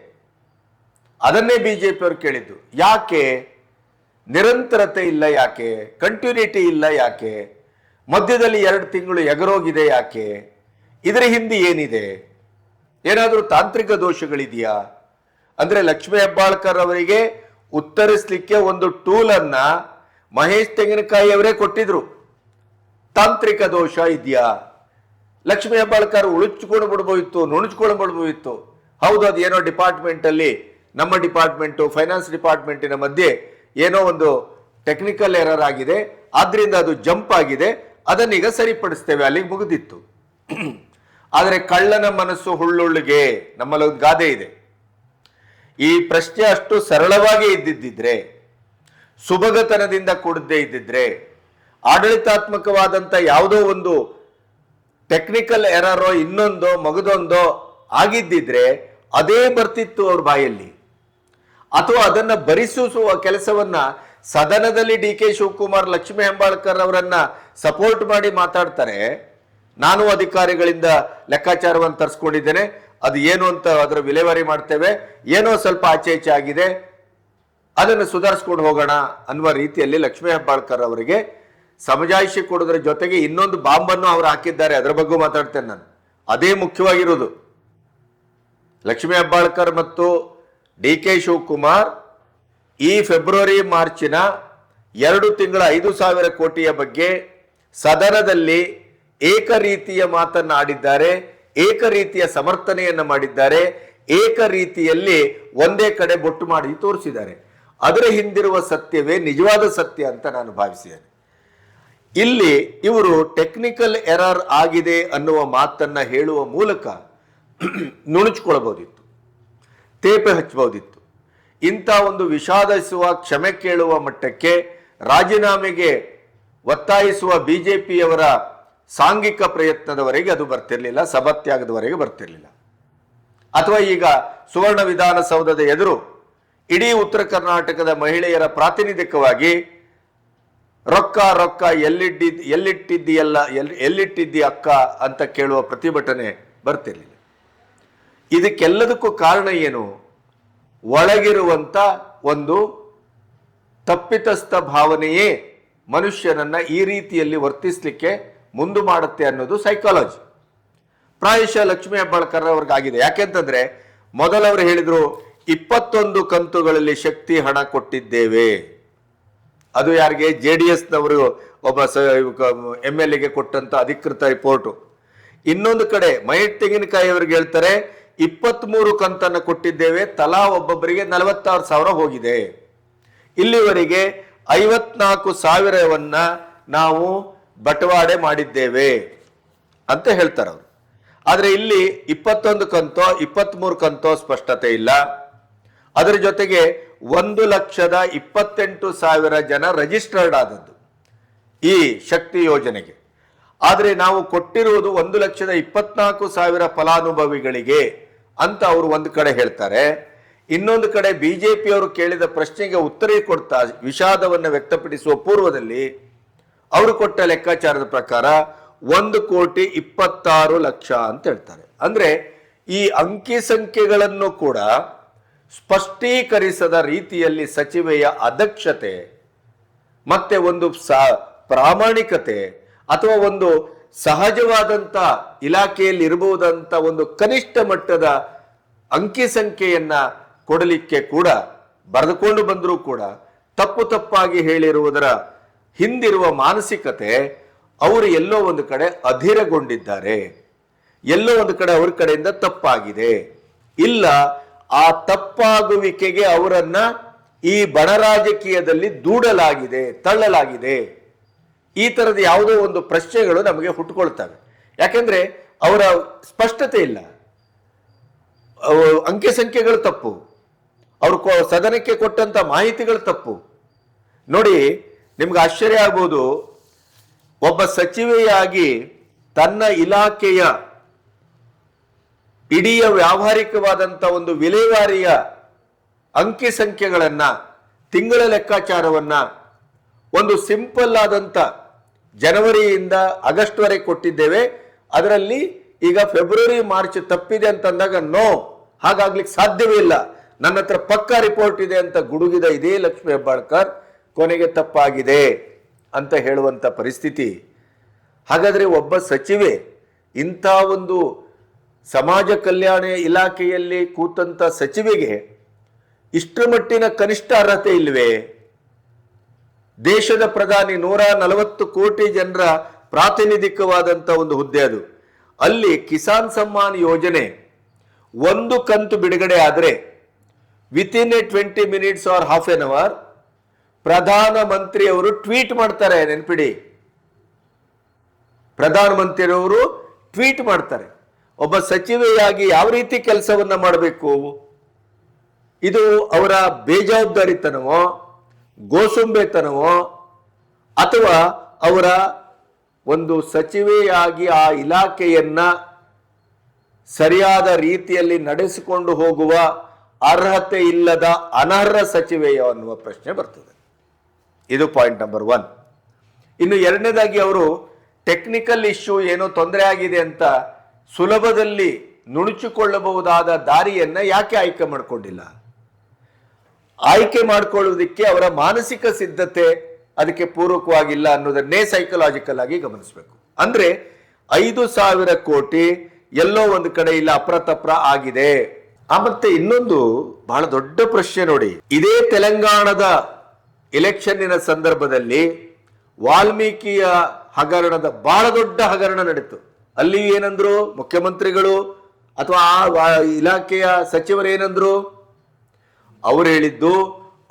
ಅದನ್ನೇ ಬಿಜೆಪಿ ಅವರು ಕೇಳಿದ್ದು. ಯಾಕೆ ನಿರಂತರತೆ ಇಲ್ಲ, ಯಾಕೆ ಕಂಟಿನ್ಯೂಟಿ ಇಲ್ಲ, ಯಾಕೆ ಮಧ್ಯದಲ್ಲಿ 2 ತಿಂಗಳು ಎಗರೋಗಿದೆ, ಯಾಕೆ? ಇದರ ಹಿಂದೆ ಏನಿದೆ? ಏನಾದರೂ ತಾಂತ್ರಿಕ ದೋಷಗಳಿದೆಯಾ? ಅಂದ್ರೆ ಲಕ್ಷ್ಮೀ ಹೆಬ್ಬಾಳ್ಕರ್ ಅವರಿಗೆ ಉತ್ತರಿಸಲಿಕ್ಕೆ ಒಂದು ಟೂಲ್ ಅನ್ನ ಮಹೇಶ್ ತೆಂಗಿನಕಾಯಿ ಅವರೇ ಕೊಟ್ಟಿದ್ರು. ತಾಂತ್ರಿಕ ದೋಷ ಇದೆಯಾ? ಲಕ್ಷ್ಮೀ ಹೆಬ್ಬಾಳ್ಕರ್ ಉಳಿಸ್ಕೊಂಡು ಬಿಡ್ಬೋಯಿತ್ತು, ನುಣುಚ್ಕೊಂಡು ಬಿಡ್ಬೋಯಿತ್ತು. ಹೌದು, ಅದು ಏನೋ ಡಿಪಾರ್ಟ್ಮೆಂಟ್ ಅಲ್ಲಿ, ನಮ್ಮ ಡಿಪಾರ್ಟ್ಮೆಂಟು ಫೈನಾನ್ಸ್ ಡಿಪಾರ್ಟ್ಮೆಂಟಿನ ಮಧ್ಯೆ ಏನೋ ಒಂದು ಟೆಕ್ನಿಕಲ್ ಎರರ್ ಆಗಿದೆ, ಆದ್ರಿಂದ ಅದು ಜಂಪ್ ಆಗಿದೆ, ಅದನ್ನೀಗ ಸರಿಪಡಿಸ್ತೇವೆ, ಅಲ್ಲಿಗೆ ಮುಗಿದಿತ್ತು. ಆದರೆ ಕಳ್ಳನ ಮನಸ್ಸು ಹುಳ್ಳುಳ್ಳಿಗೆ, ನಮ್ಮಲ್ಲಿ ಒಂದು ಗಾದೆ ಇದೆ. ಈ ಪ್ರಶ್ನೆ ಅಷ್ಟು ಸರಳವಾಗಿ ಇದ್ದಿದ್ದಿದ್ರೆ, ಸುಭಗತನದಿಂದ ಕೂಡದೇ ಇದ್ದಿದ್ರೆ, ಆಡಳಿತಾತ್ಮಕವಾದಂಥ ಯಾವುದೋ ಒಂದು ಟೆಕ್ನಿಕಲ್ ಎರರೋ ಇನ್ನೊಂದೋ ಮಗದೊಂದೋ ಆಗಿದ್ದಿದ್ರೆ ಅದೇ ಬರ್ತಿತ್ತು ಅವ್ರ ಬಾಯಲ್ಲಿ. ಅಥವಾ ಅದನ್ನ ಭರಿಸುವ ಕೆಲಸವನ್ನ ಸದನದಲ್ಲಿ DK ಶಿವಕುಮಾರ್ ಲಕ್ಷ್ಮೀ ಹೆಬ್ಬಾಳ್ಕರ್ ಅವರನ್ನ ಸಪೋರ್ಟ್ ಮಾಡಿ ಮಾತಾಡ್ತಾರೆ. ನಾನು ಅಧಿಕಾರಿಗಳಿಂದ ಲೆಕ್ಕಾಚಾರವನ್ನು ತರಿಸ್ಕೊಂಡಿದ್ದೇನೆ, ಅದು ಏನು ಅಂತ ಅದರ ವಿಲೇವಾರಿ ಮಾಡ್ತೇವೆ, ಏನೋ ಸ್ವಲ್ಪ ಆಚೆ ಈಚೆ ಆಗಿದೆ, ಅದನ್ನು ಸುಧಾರಿಸ್ಕೊಂಡು ಹೋಗೋಣ ಅನ್ನುವ ರೀತಿಯಲ್ಲಿ ಲಕ್ಷ್ಮೀ ಹೆಬ್ಬಾಳ್ಕರ್ ಅವರಿಗೆ ಸಮಜಾಯಿಷಿ ಕೊಡೋದ್ರ ಜೊತೆಗೆ ಇನ್ನೊಂದು ಬಾಂಬನ್ನು ಅವರು ಹಾಕಿದ್ದಾರೆ. ಅದರ ಬಗ್ಗೆ ಮಾತಾಡ್ತೇನೆ ನಾನು. ಅದೇ ಮುಖ್ಯವಾಗಿರೋದು. ಲಕ್ಷ್ಮೀ ಹೆಬ್ಬಾಳ್ಕರ್ ಮತ್ತು DK ಶಿವಕುಮಾರ್ ಈ ಫೆಬ್ರವರಿ ಮಾರ್ಚಿನ 2 ತಿಂಗಳ 5,000 ಕೋಟಿಯ ಬಗ್ಗೆ ಸದನದಲ್ಲಿ ಏಕ ರೀತಿಯ ಮಾತನ್ನ ಆಡಿದ್ದಾರೆ, ಏಕ ರೀತಿಯ ಸಮರ್ಥನೆಯನ್ನ ಮಾಡಿದ್ದಾರೆ, ಏಕ ರೀತಿಯಲ್ಲಿ ಒಂದೇ ಕಡೆ ಬೊಟ್ಟು ಮಾಡಿ ತೋರಿಸಿದ್ದಾರೆ. ಅದರ ಹಿಂದಿರುವ ಸತ್ಯವೇ ನಿಜವಾದ ಸತ್ಯ ಅಂತ ನಾನು ಭಾವಿಸಿದ್ದೇನೆ. ಇಲ್ಲಿ ಇವರು ಟೆಕ್ನಿಕಲ್ ಎರರ್ ಆಗಿದೆ ಅನ್ನುವ ಮಾತನ್ನ ಹೇಳುವ ಮೂಲಕ ನುಣುಚ್ಕೊಳ್ಬಹುದಿತ್ತು, ತೇಪೆ ಹಚ್ಚಬಹುದಿತ್ತು. ಇಂಥ ಒಂದು ವಿಷಾದಿಸುವ, ಕ್ಷಮೆ ಕೇಳುವ ಮಟ್ಟಕ್ಕೆ ರಾಜೀನಾಮೆಗೆ ಒತ್ತಾಯಿಸುವ ಬಿಜೆಪಿಯವರ ಸಾಂಘಿಕ ಪ್ರಯತ್ನದವರೆಗೆ ಅದು ಬರ್ತಿರ್ಲಿಲ್ಲ, ಸಭಾತ್ಯಾಗದವರೆಗೆ ಬರ್ತಿರ್ಲಿಲ್ಲ. ಅಥವಾ ಈಗ ಸುವರ್ಣ ವಿಧಾನಸೌಧದ ಎದುರು ಇಡೀ ಉತ್ತರ ಕರ್ನಾಟಕದ ಮಹಿಳೆಯರ ಪ್ರಾತಿನಿಧಿಕವಾಗಿ ರೊಕ್ಕ ರೊಕ್ಕ ಎಲ್ಲಿಟ್ಟಿದ್ದಿ ಅಕ್ಕ ಅಂತ ಕೇಳುವ ಪ್ರತಿಭಟನೆ ಬರ್ತಿರ್ಲಿಲ್ಲ. ಇದಕ್ಕೆಲ್ಲದಕ್ಕೂ ಕಾರಣ ಏನು? ಒಳಗಿರುವಂತ ಒಂದು ತಪ್ಪಿತಸ್ಥ ಭಾವನೆಯೇ ಮನುಷ್ಯನನ್ನ ಈ ರೀತಿಯಲ್ಲಿ ವರ್ತಿಸಲಿಕ್ಕೆ ಮುಂದು ಮಾಡುತ್ತೆ ಅನ್ನೋದು ಸೈಕಾಲಜಿ. ಪ್ರಾಯಶಃ ಲಕ್ಷ್ಮೀ ಹೆಬ್ಬಾಳ್ಕರ್ ಅವ್ರಿಗಾಗಿದೆ. ಯಾಕೆಂತಂದ್ರೆ ಮೊದಲವರು ಹೇಳಿದ್ರು 21 ಕಂತುಗಳಲ್ಲಿ ಶಕ್ತಿ ಹಣ ಕೊಟ್ಟಿದ್ದೇವೆ. ಅದು ಯಾರಿಗೆ? JDS ನವರು ಒಬ್ಬ MLA ಕೊಟ್ಟಂತ ಅಧಿಕೃತ ರಿಪೋರ್ಟು. ಇನ್ನೊಂದು ಕಡೆ ಮಹೇಶ್ ತೆಂಗಿನಕಾಯಿ ಅವರಿಗೆ ಹೇಳ್ತಾರೆ 23 ಕಂತನ್ನು ಕೊಟ್ಟಿದ್ದೇವೆ, ತಲಾ ಒಬ್ಬೊಬ್ಬರಿಗೆ 46,000 ಹೋಗಿದೆ. ಇಲ್ಲಿವರೆಗೆ 54,000ವನ್ನ ನಾವು ಬಟವಾಡೆ ಮಾಡಿದ್ದೇವೆ ಅಂತ ಹೇಳ್ತಾರೆ ಅವರು. ಆದ್ರೆ ಇಲ್ಲಿ 21 ಕಂತೋ 23 ಕಂತೋ ಸ್ಪಷ್ಟತೆ ಇಲ್ಲ. ಅದರ ಜೊತೆಗೆ 1,28,000 ಜನ ರಿಜಿಸ್ಟರ್ಡ್ ಆದದ್ದು ಈ ಶಕ್ತಿ ಯೋಜನೆಗೆ. ಆದ್ರೆ ನಾವು ಕೊಟ್ಟಿರುವುದು 1,24,000 ಫಲಾನುಭವಿಗಳಿಗೆ ಅಂತ ಅವರು ಒಂದು ಕಡೆ ಹೇಳ್ತಾರೆ. ಇನ್ನೊಂದು ಕಡೆ ಬಿಜೆಪಿಯವರು ಕೇಳಿದ ಪ್ರಶ್ನೆಗೆ ಉತ್ತರ ಕೊಡ್ತಾ ವಿಷಾದವನ್ನು ವ್ಯಕ್ತಪಡಿಸುವ ಪೂರ್ವದಲ್ಲಿ ಅವರು ಕೊಟ್ಟ ಲೆಕ್ಕಾಚಾರದ ಪ್ರಕಾರ 1,26,00,000 ಅಂತ ಹೇಳ್ತಾರೆ. ಅಂದ್ರೆ ಈ ಅಂಕಿ ಸಂಖ್ಯೆಗಳನ್ನು ಕೂಡ ಸ್ಪಷ್ಟೀಕರಿಸದ ರೀತಿಯಲ್ಲಿ ಸಚಿವೆಯ ಅದಕ್ಷತೆ ಮತ್ತೆ ಒಂದು ಪ್ರಾಮಾಣಿಕತೆ ಅಥವಾ ಒಂದು ಸಹಜವಾದಂತ ಇಲಾಖೆಯಲ್ಲಿ ಇರಬಹುದಂತ ಒಂದು ಕನಿಷ್ಠ ಮಟ್ಟದ ಅಂಕಿ ಸಂಖ್ಯೆಯನ್ನ ಕೊಡಲಿಕ್ಕೆ ಕೂಡ ಬರೆದುಕೊಂಡು ಬಂದರೂ ಕೂಡ ತಪ್ಪಾಗಿ ಹೇಳಿರುವುದರ ಹಿಂದಿರುವ ಮಾನಸಿಕತೆ ಅವರು ಎಲ್ಲೋ ಒಂದು ಕಡೆ ಅಧೀರಗೊಂಡಿದ್ದಾರೆ, ಎಲ್ಲೋ ಒಂದು ಕಡೆ ಅವ್ರ ಕಡೆಯಿಂದ ತಪ್ಪಾಗಿದೆ. ಇಲ್ಲ, ಆ ತಪ್ಪಾಗುವಿಕೆಗೆ ಅವರನ್ನ ಈ ಬಣ ರಾಜಕೀಯದಲ್ಲಿ ದೂಡಲಾಗಿದೆ, ತಳ್ಳಲಾಗಿದೆ. ಈ ತರದ ಯಾವುದೋ ಒಂದು ಪ್ರಶ್ನೆಗಳು ನಮಗೆ ಹುಟ್ಟುಕೊಳ್ತವೆ. ಯಾಕೆಂದ್ರೆ ಅವರ ಸ್ಪಷ್ಟತೆ ಇಲ್ಲ, ಅಂಕಿ ಸಂಖ್ಯೆಗಳು ತಪ್ಪು, ಅವರು ಸದನಕ್ಕೆ ಕೊಟ್ಟಂತ ಮಾಹಿತಿಗಳು ತಪ್ಪು. ನೋಡಿ, ನಿಮ್ಗೆ ಆಶ್ಚರ್ಯ ಆಗ್ಬೋದು, ಒಬ್ಬ ಸಚಿವೆಯಾಗಿ ತನ್ನ ಇಲಾಖೆಯ ಇಡೀ ವ್ಯಾವಹಾರಿಕವಾದಂತ ಒಂದು ವಿಲೇವಾರಿಯ ಅಂಕಿ ಸಂಖ್ಯೆಗಳನ್ನ, ತಿಂಗಳ ಲೆಕ್ಕಾಚಾರವನ್ನ ಒಂದು ಸಿಂಪಲ್ ಆದಂತ ಜನವರಿಯಿಂದ ಆಗಸ್ಟ್ ವರೆಗೆ ಕೊಟ್ಟಿದ್ದೇವೆ. ಅದರಲ್ಲಿ ಈಗ ಫೆಬ್ರವರಿ ಮಾರ್ಚ್ ತಪ್ಪಿದೆ ಅಂತಂದಾಗ ನೋ, ಹಾಗಾಗ್ಲಿಕ್ಕೆ ಸಾಧ್ಯವೇ ಇಲ್ಲ, ನನ್ನ ಹತ್ರ ಪಕ್ಕಾ ರಿಪೋರ್ಟ್ ಇದೆ ಅಂತ ಗುಡುಗಿದ ಇದೇ ಲಕ್ಷ್ಮೀ ಹೆಬ್ಬಾಳ್ಕರ್ ಕೊನೆಗೆ ತಪ್ಪಾಗಿದೆ ಅಂತ ಹೇಳುವಂತ ಪರಿಸ್ಥಿತಿ. ಹಾಗಾದ್ರೆ ಒಬ್ಬ ಸಚಿವೆ ಇಂಥ ಒಂದು ಸಮಾಜ ಕಲ್ಯಾಣ ಇಲಾಖೆಯಲ್ಲಿ ಕೂತಂತ ಸಚಿವೆಗೆ ಇಷ್ಟರ ಮಟ್ಟಿನ ಕನಿಷ್ಠ ಅರ್ಹತೆ ಇಲ್ವೇ? ದೇಶದ ಪ್ರಧಾನಿ 140 ಕೋಟಿ ಜನರ ಪ್ರಾತಿನಿಧಿಕವಾದಂತ ಒಂದು ಹುದ್ದೆ ಅದು. ಅಲ್ಲಿ ಕಿಸಾನ್ ಸಮ್ಮಾನ್ ಯೋಜನೆ ಒಂದು ಕಂತು ಬಿಡುಗಡೆ ಆದರೆ within a 20 minutes or half an hour ಪ್ರಧಾನಮಂತ್ರಿಯವರು ಟ್ವೀಟ್ ಮಾಡ್ತಾರೆ. ನೆನ್ಪಿಡಿ, ಪ್ರಧಾನಮಂತ್ರಿಯವರು ಟ್ವೀಟ್ ಮಾಡ್ತಾರೆ. ಒಬ್ಬ ಸಚಿವೆಯಾಗಿ ಯಾವ ರೀತಿ ಕೆಲಸವನ್ನ ಮಾಡಬೇಕು? ಇದು ಅವರ ಬೇಜವಾಬ್ದಾರಿತನವೋ, ಗೋಸುಂಬೆತನವೋ, ಅಥವಾ ಅವರ ಒಂದು ಸಚಿವೆಯಾಗಿ ಆ ಇಲಾಖೆಯನ್ನ ಸರಿಯಾದ ರೀತಿಯಲ್ಲಿ ನಡೆಸಿಕೊಂಡು ಹೋಗುವ ಅರ್ಹತೆ ಇಲ್ಲದ ಅನರ್ಹ ಸಚಿವೆಯೋ ಅನ್ನುವ ಪ್ರಶ್ನೆ ಬರ್ತದೆ. ಇದು ಪಾಯಿಂಟ್ ನಂಬರ್ 1. ಇನ್ನು ಎರಡನೇದಾಗಿ ಅವರು ಟೆಕ್ನಿಕಲ್ ಇಶ್ಯೂ ಏನೋ ತೊಂದರೆ ಆಗಿದೆ ಅಂತ ಸುಲಭದಲ್ಲಿ ನುಣುಚಿಕೊಳ್ಳಬಹುದಾದ ದಾರಿಯನ್ನ ಯಾಕೆ ಆಯ್ಕೆ ಮಾಡಿಕೊಂಡಿಲ್ಲ? ಆಯ್ಕೆ ಮಾಡಿಕೊಳ್ಳುವುದಕ್ಕೆ ಅವರ ಮಾನಸಿಕ ಸಿದ್ಧತೆ ಅದಕ್ಕೆ ಪೂರಕವಾಗಿಲ್ಲ ಅನ್ನೋದನ್ನೇ ಸೈಕಲಾಜಿಕಲ್ ಆಗಿ ಗಮನಿಸಬೇಕು. ಅಂದ್ರೆ 5,000 ಕೋಟಿ ಎಲ್ಲೋ ಒಂದು ಕಡೆ ಇಲ್ಲ ಅಪ್ರತಪ್ರ ಆಗಿದೆ. ಮತ್ತೆ ಇನ್ನೊಂದು ಬಹಳ ದೊಡ್ಡ ಪ್ರಶ್ನೆ ನೋಡಿ, ಇದೇ ತೆಲಂಗಾಣದ ಎಲೆಕ್ಷನ್ನಿನ ಸಂದರ್ಭದಲ್ಲಿ ವಾಲ್ಮೀಕಿಯ ಹಗರಣದ ಬಹಳ ದೊಡ್ಡ ಹಗರಣ ನಡೀತು. ಅಲ್ಲಿ ಏನಂದ್ರು ಮುಖ್ಯಮಂತ್ರಿಗಳು ಅಥವಾ ಆ ಇಲಾಖೆಯ ಸಚಿವರು ಏನಂದ್ರು? ಅವರು ಹೇಳಿದ್ದು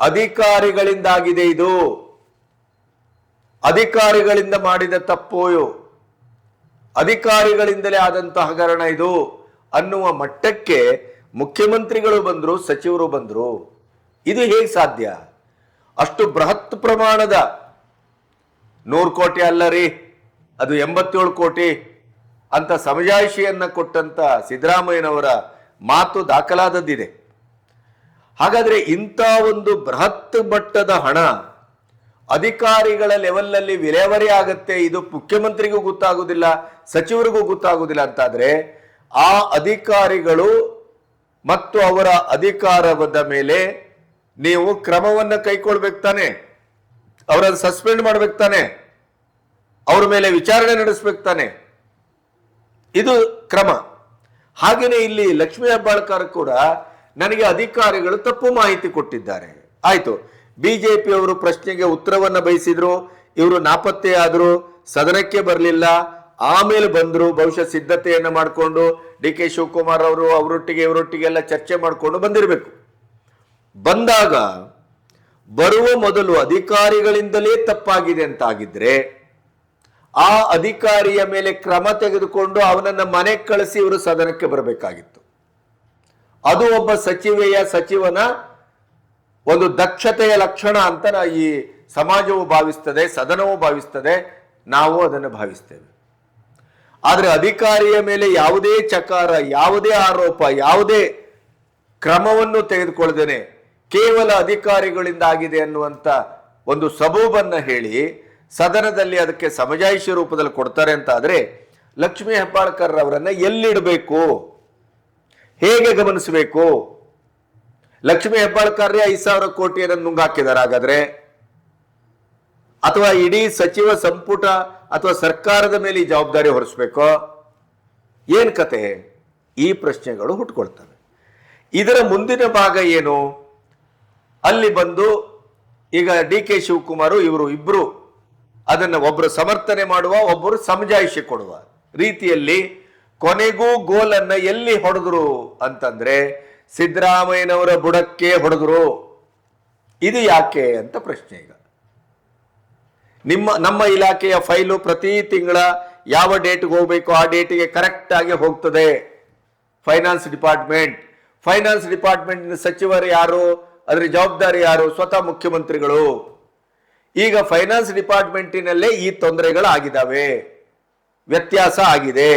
ಅಧಿಕಾರಿಗಳಿಂದಾಗಿದೆ, ಇದು ಅಧಿಕಾರಿಗಳಿಂದ ಮಾಡಿದ ತಪ್ಪು, ಅಧಿಕಾರಿಗಳಿಂದಲೇ ಆದಂತಹ ಹಗರಣ ಇದು ಅನ್ನುವ ಮಟ್ಟಕ್ಕೆ ಮುಖ್ಯಮಂತ್ರಿಗಳು ಬಂದ್ರು, ಸಚಿವರು ಬಂದ್ರು. ಇದು ಹೇಗೆ ಸಾಧ್ಯ? ಅಷ್ಟು ಬೃಹತ್ ಪ್ರಮಾಣದ 100 ಕೋಟಿ ಅಲ್ಲ ರೀ, ಅದು 87 ಕೋಟಿ ಅಂತ ಸಮಜಾಯಿಷಿಯನ್ನ ಕೊಟ್ಟಂತ ಸಿದ್ದರಾಮಯ್ಯನವರ ಮಾತು ದಾಖಲಾದದ್ದಿದೆ. ಹಾಗಾದ್ರೆ ಇಂಥ ಒಂದು ಬೃಹತ್ ಮಟ್ಟದ ಹಣ ಅಧಿಕಾರಿಗಳ ಲೆವೆಲ್ನಲ್ಲಿ ವಿಲೇವಾರಿ ಆಗತ್ತೆ, ಇದು ಮುಖ್ಯಮಂತ್ರಿಗೂ ಗೊತ್ತಾಗುವುದಿಲ್ಲ, ಸಚಿವರಿಗೂ ಗೊತ್ತಾಗುವುದಿಲ್ಲ ಅಂತಾದ್ರೆ ಆ ಅಧಿಕಾರಿಗಳು ಮತ್ತು ಅವರ ಅಧಿಕಾರದ ಮೇಲೆ ನೀವು ಕ್ರಮವನ್ನ ಕೈಗೊಳ್ಬೇಕು ತಾನೆ, ಅವರನ್ನು ಸಸ್ಪೆಂಡ್ ಮಾಡ್ಬೇಕು ತಾನೆ, ಅವ್ರ ಮೇಲೆ ವಿಚಾರಣೆ ನಡೆಸ್ಬೇಕು ತಾನೆ, ಇದು ಕ್ರಮ. ಹಾಗೇನೆ ಇಲ್ಲಿ ಲಕ್ಷ್ಮೀ ಹೆಬ್ಬಾಳ್ಕರ್ ಕೂಡ ನನಗೆ ಅಧಿಕಾರಿಗಳು ತಪ್ಪು ಮಾಹಿತಿ ಕೊಟ್ಟಿದ್ದಾರೆ. ಆಯ್ತು, ಬಿಜೆಪಿ ಅವರು ಪ್ರಶ್ನೆಗೆ ಉತ್ತರವನ್ನ ಬಯಸಿದ್ರು, ಇವರು ನಾಪತ್ತೆಯಾದ್ರು, ಸದನಕ್ಕೆ ಬರಲಿಲ್ಲ, ಆಮೇಲೆ ಬಂದ್ರು, ಬಹುಶಃ ಸಿದ್ಧತೆಯನ್ನ ಮಾಡಿಕೊಂಡು DK ಶಿವಕುಮಾರ್ ಅವರು ಅವರೊಟ್ಟಿಗೆ ಇವರೊಟ್ಟಿಗೆಲ್ಲ ಚರ್ಚೆ ಮಾಡಿಕೊಂಡು ಬಂದಿರಬೇಕು. ಬಂದಾಗ ಬರುವ ಮೊದಲು ಅಧಿಕಾರಿಗಳಿಂದಲೇ ತಪ್ಪಾಗಿದೆ ಅಂತಾಗಿದ್ರೆ ಆ ಅಧಿಕಾರಿಯ ಮೇಲೆ ಕ್ರಮ ತೆಗೆದುಕೊಂಡು ಅವನನ್ನ ಮನೆಗೆ ಕಳಿಸಿ ಇವರು ಸದನಕ್ಕೆ ಬರಬೇಕಾಗಿತ್ತು. ಅದು ಒಬ್ಬ ಸಚಿವನ ಒಂದು ದಕ್ಷತೆಯ ಲಕ್ಷಣ ಅಂತ ಈ ಸಮಾಜವು ಭಾವಿಸ್ತದೆ, ಸದನವು ಭಾವಿಸ್ತದೆ, ನಾವು ಅದನ್ನು ಭಾವಿಸ್ತೇವೆ. ಆದರೆ ಅಧಿಕಾರಿಯ ಮೇಲೆ ಯಾವುದೇ ಚಕಾರ, ಯಾವುದೇ ಆರೋಪ, ಯಾವುದೇ ಕ್ರಮವನ್ನು ತೆಗೆದುಕೊಳ್ಳದೇನೆ ಕೇವಲ ಅಧಿಕಾರಿಗಳಿಂದ ಆಗಿದೆ ಅನ್ನುವಂಥ ಒಂದು ಸಬೂಬನ್ನ ಹೇಳಿ ಸದನದಲ್ಲಿ ಅದಕ್ಕೆ ಸಮಜಾಯಿಷಿ ರೂಪದಲ್ಲಿ ಕೊಡ್ತಾರೆ ಅಂತ ಆದ್ರೆ ಲಕ್ಷ್ಮೀ ಹೆಬ್ಬಾಳ್ಕರ್ ಅವರನ್ನ ಎಲ್ಲಿಡಬೇಕು, ಹೇಗೆ ಗಮನಿಸಬೇಕು? ಲಕ್ಷ್ಮೀ ಹೆಬ್ಬಾಳ್ಕರ್ 5,000 ಕೋಟಿಯನ್ನು ನುಂಗಾಕಿದ್ದಾರೆ ಹಾಗಾದ್ರೆ, ಅಥವಾ ಇಡೀ ಸಚಿವ ಸಂಪುಟ ಅಥವಾ ಸರ್ಕಾರದ ಮೇಲೆ ಈ ಜವಾಬ್ದಾರಿ ಹೊರಿಸಬೇಕೋ? ಏನ್ ಕತೆ? ಈ ಪ್ರಶ್ನೆಗಳು ಹುಟ್ಟುಕೊಳ್ತವೆ. ಇದರ ಮುಂದಿನ ಭಾಗ ಏನು? ಅಲ್ಲಿ ಬಂದು ಈಗ DK ಶಿವಕುಮಾರ್ ಇಬ್ರು ಅದನ್ನ ಒಬ್ಬರು ಸಮರ್ಥನೆ ಮಾಡುವ, ಒಬ್ಬರು ಸಮಜಾಯಿಷಿ ಕೊಡುವ ರೀತಿಯಲ್ಲಿ ಕೊನೆಗೂ ಗೋಲನ್ನ ಎಲ್ಲಿ ಹೊಡೆದ್ರು ಅಂತಂದ್ರೆ ಸಿದ್ದರಾಮಯ್ಯನವರ ಬುಡಕ್ಕೆ ಹೊಡೆದ್ರು. ಇದು ಯಾಕೆ ಅಂತ ಪ್ರಶ್ನೆ. ಈಗ ನಮ್ಮ ಇಲಾಖೆಯ ಫೈಲು ಪ್ರತಿ ತಿಂಗಳ ಯಾವ ಡೇಟ್ಗೆ ಹೋಗ್ಬೇಕು ಆ ಡೇಟಿಗೆ ಕರೆಕ್ಟ್ ಆಗಿ ಹೋಗ್ತದೆ. ಫೈನಾನ್ಸ್ ಡಿಪಾರ್ಟ್ಮೆಂಟ್ ಸಚಿವರು ಯಾರು, ಅದರ ಜವಾಬ್ದಾರಿ ಯಾರು? ಸ್ವತಃ ಮುಖ್ಯಮಂತ್ರಿಗಳು. ಈಗ ಫೈನಾನ್ಸ್ ಡಿಪಾರ್ಟ್ಮೆಂಟಿನಲ್ಲೇ ಈ ತೊಂದರೆಗಳಾಗಿದ್ದಾವೆ, ವ್ಯತ್ಯಾಸ ಆಗಿದೆ.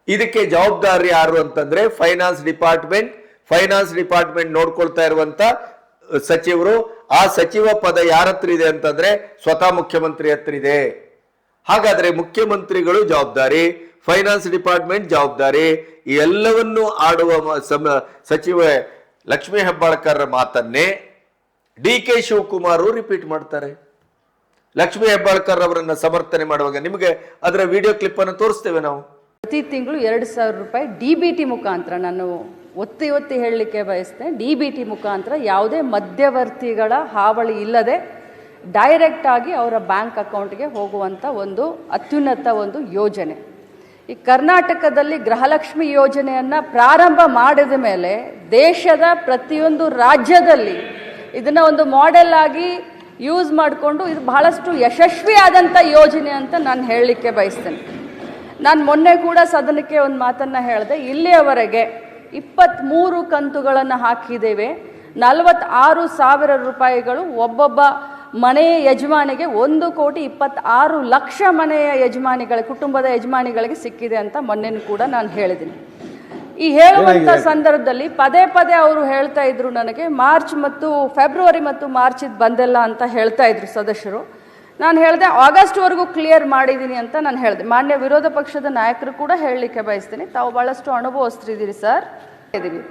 ಇದಕ್ಕೆ ಜವಾಬ್ದಾರಿ ಯಾರು ಅಂತಂದ್ರೆ ಫೈನಾನ್ಸ್ ಡಿಪಾರ್ಟ್ಮೆಂಟ್ ನೋಡ್ಕೊಳ್ತಾ ಇರುವಂತ ಸಚಿವರು. ಆ ಸಚಿವ ಪದ ಯಾರ ಹತ್ರ ಇದೆ ಅಂತಂದ್ರೆ ಸ್ವತಃ ಮುಖ್ಯಮಂತ್ರಿ ಹತ್ರ ಇದೆ. ಹಾಗಾದ್ರೆ ಮುಖ್ಯಮಂತ್ರಿಗಳು ಜವಾಬ್ದಾರಿ, ಫೈನಾನ್ಸ್ ಡಿಪಾರ್ಟ್ಮೆಂಟ್ ಜವಾಬ್ದಾರಿ, ಈ ಎಲ್ಲವನ್ನೂ ಆಡುವ ಸಚಿವ ಲಕ್ಷ್ಮೀ ಹೆಬ್ಬಾಳ್ಕರ್ ಮಾತನ್ನೇ DK ಶಿವಕುಮಾರ್ ರಿಪೀಟ್ ಮಾಡ್ತಾರೆ. ಲಕ್ಷ್ಮೀ ಹೆಬ್ಬಾಳ್ಕರ್ ಅವರನ್ನ ಸಮರ್ಥನೆ ಮಾಡುವಾಗ ನಿಮಗೆ ಅದರ ವಿಡಿಯೋ ಕ್ಲಿಪ್ ಅನ್ನು ತೋರಿಸ್ತೇವೆ ನಾವು. ಪ್ರತಿ ತಿಂಗಳು 2,000 ರೂಪಾಯಿ DBT ಮುಖಾಂತರ, ನಾನು ಒತ್ತಿ ಹೇಳಲಿಕ್ಕೆ ಬಯಸ್ತೇನೆ, DBT ಮುಖಾಂತರ ಯಾವುದೇ ಮಧ್ಯವರ್ತಿಗಳ ಹಾವಳಿ ಇಲ್ಲದೆ ಡೈರೆಕ್ಟ್ ಆಗಿ ಅವರ ಬ್ಯಾಂಕ್ ಅಕೌಂಟ್ಗೆ ಹೋಗುವಂಥ ಒಂದು ಅತ್ಯುನ್ನತ ಒಂದು ಯೋಜನೆ. ಈ ಕರ್ನಾಟಕದಲ್ಲಿ ಗೃಹಲಕ್ಷ್ಮಿ ಯೋಜನೆಯನ್ನು ಪ್ರಾರಂಭ ಮಾಡಿದ ಮೇಲೆ ದೇಶದ ಪ್ರತಿಯೊಂದು ರಾಜ್ಯದಲ್ಲಿ ಇದನ್ನು ಒಂದು ಮಾಡೆಲ್ ಆಗಿ ಯೂಸ್ ಮಾಡಿಕೊಂಡು ಇದು ಬಹಳಷ್ಟು ಯಶಸ್ವಿಯಾದಂಥ ಯೋಜನೆ ಅಂತ ನಾನು ಹೇಳಲಿಕ್ಕೆ ಬಯಸ್ತೇನೆ. ನಾನು ಮೊನ್ನೆ ಕೂಡ ಸದನಕ್ಕೆ ಒಂದು ಮಾತನ್ನು ಹೇಳಿದೆ. ಇಲ್ಲಿಯವರೆಗೆ 23 ಕಂತುಗಳನ್ನು ಹಾಕಿದ್ದೇವೆ. 46,000 ರೂಪಾಯಿಗಳು ಒಬ್ಬೊಬ್ಬ ಮನೆಯ ಯಜಮಾನಿಗೆ 1,26,00,000 ಮನೆಯ ಕುಟುಂಬದ ಯಜಮಾನಿಗಳಿಗೆ ಸಿಕ್ಕಿದೆ ಅಂತ ಮೊನ್ನೆನೂ ಕೂಡ ನಾನು ಹೇಳಿದ್ದೀನಿ. ಈ ಹೇಳುವಂಥ ಸಂದರ್ಭದಲ್ಲಿ ಪದೇ ಅವರು ಹೇಳ್ತಾ ಇದ್ರು ನನಗೆ ಫೆಬ್ರವರಿ ಮತ್ತು ಮಾರ್ಚ್ ಇದು ಬಂದಿಲ್ಲ ಅಂತ ಹೇಳ್ತಾ ಇದ್ರು ಸದಸ್ಯರು. ನಾನು ಹೇಳಿದೆ ಆಗಸ್ಟ್ವರೆಗೂ ಕ್ಲಿಯರ್ ಮಾಡಿದ್ದೀನಿ ಅಂತ ನಾನು ಹೇಳಿದೆ. ಮಾನ್ಯ ವಿರೋಧ ಪಕ್ಷದ ನಾಯಕರು ಕೂಡ ಹೇಳಲಿಕ್ಕೆ ಬಯಸ್ತೀನಿ, ತಾವು ಬಹಳಷ್ಟು ಅನುಭವಸ್ಥರಿದ್ದೀರಿ ಸರ್.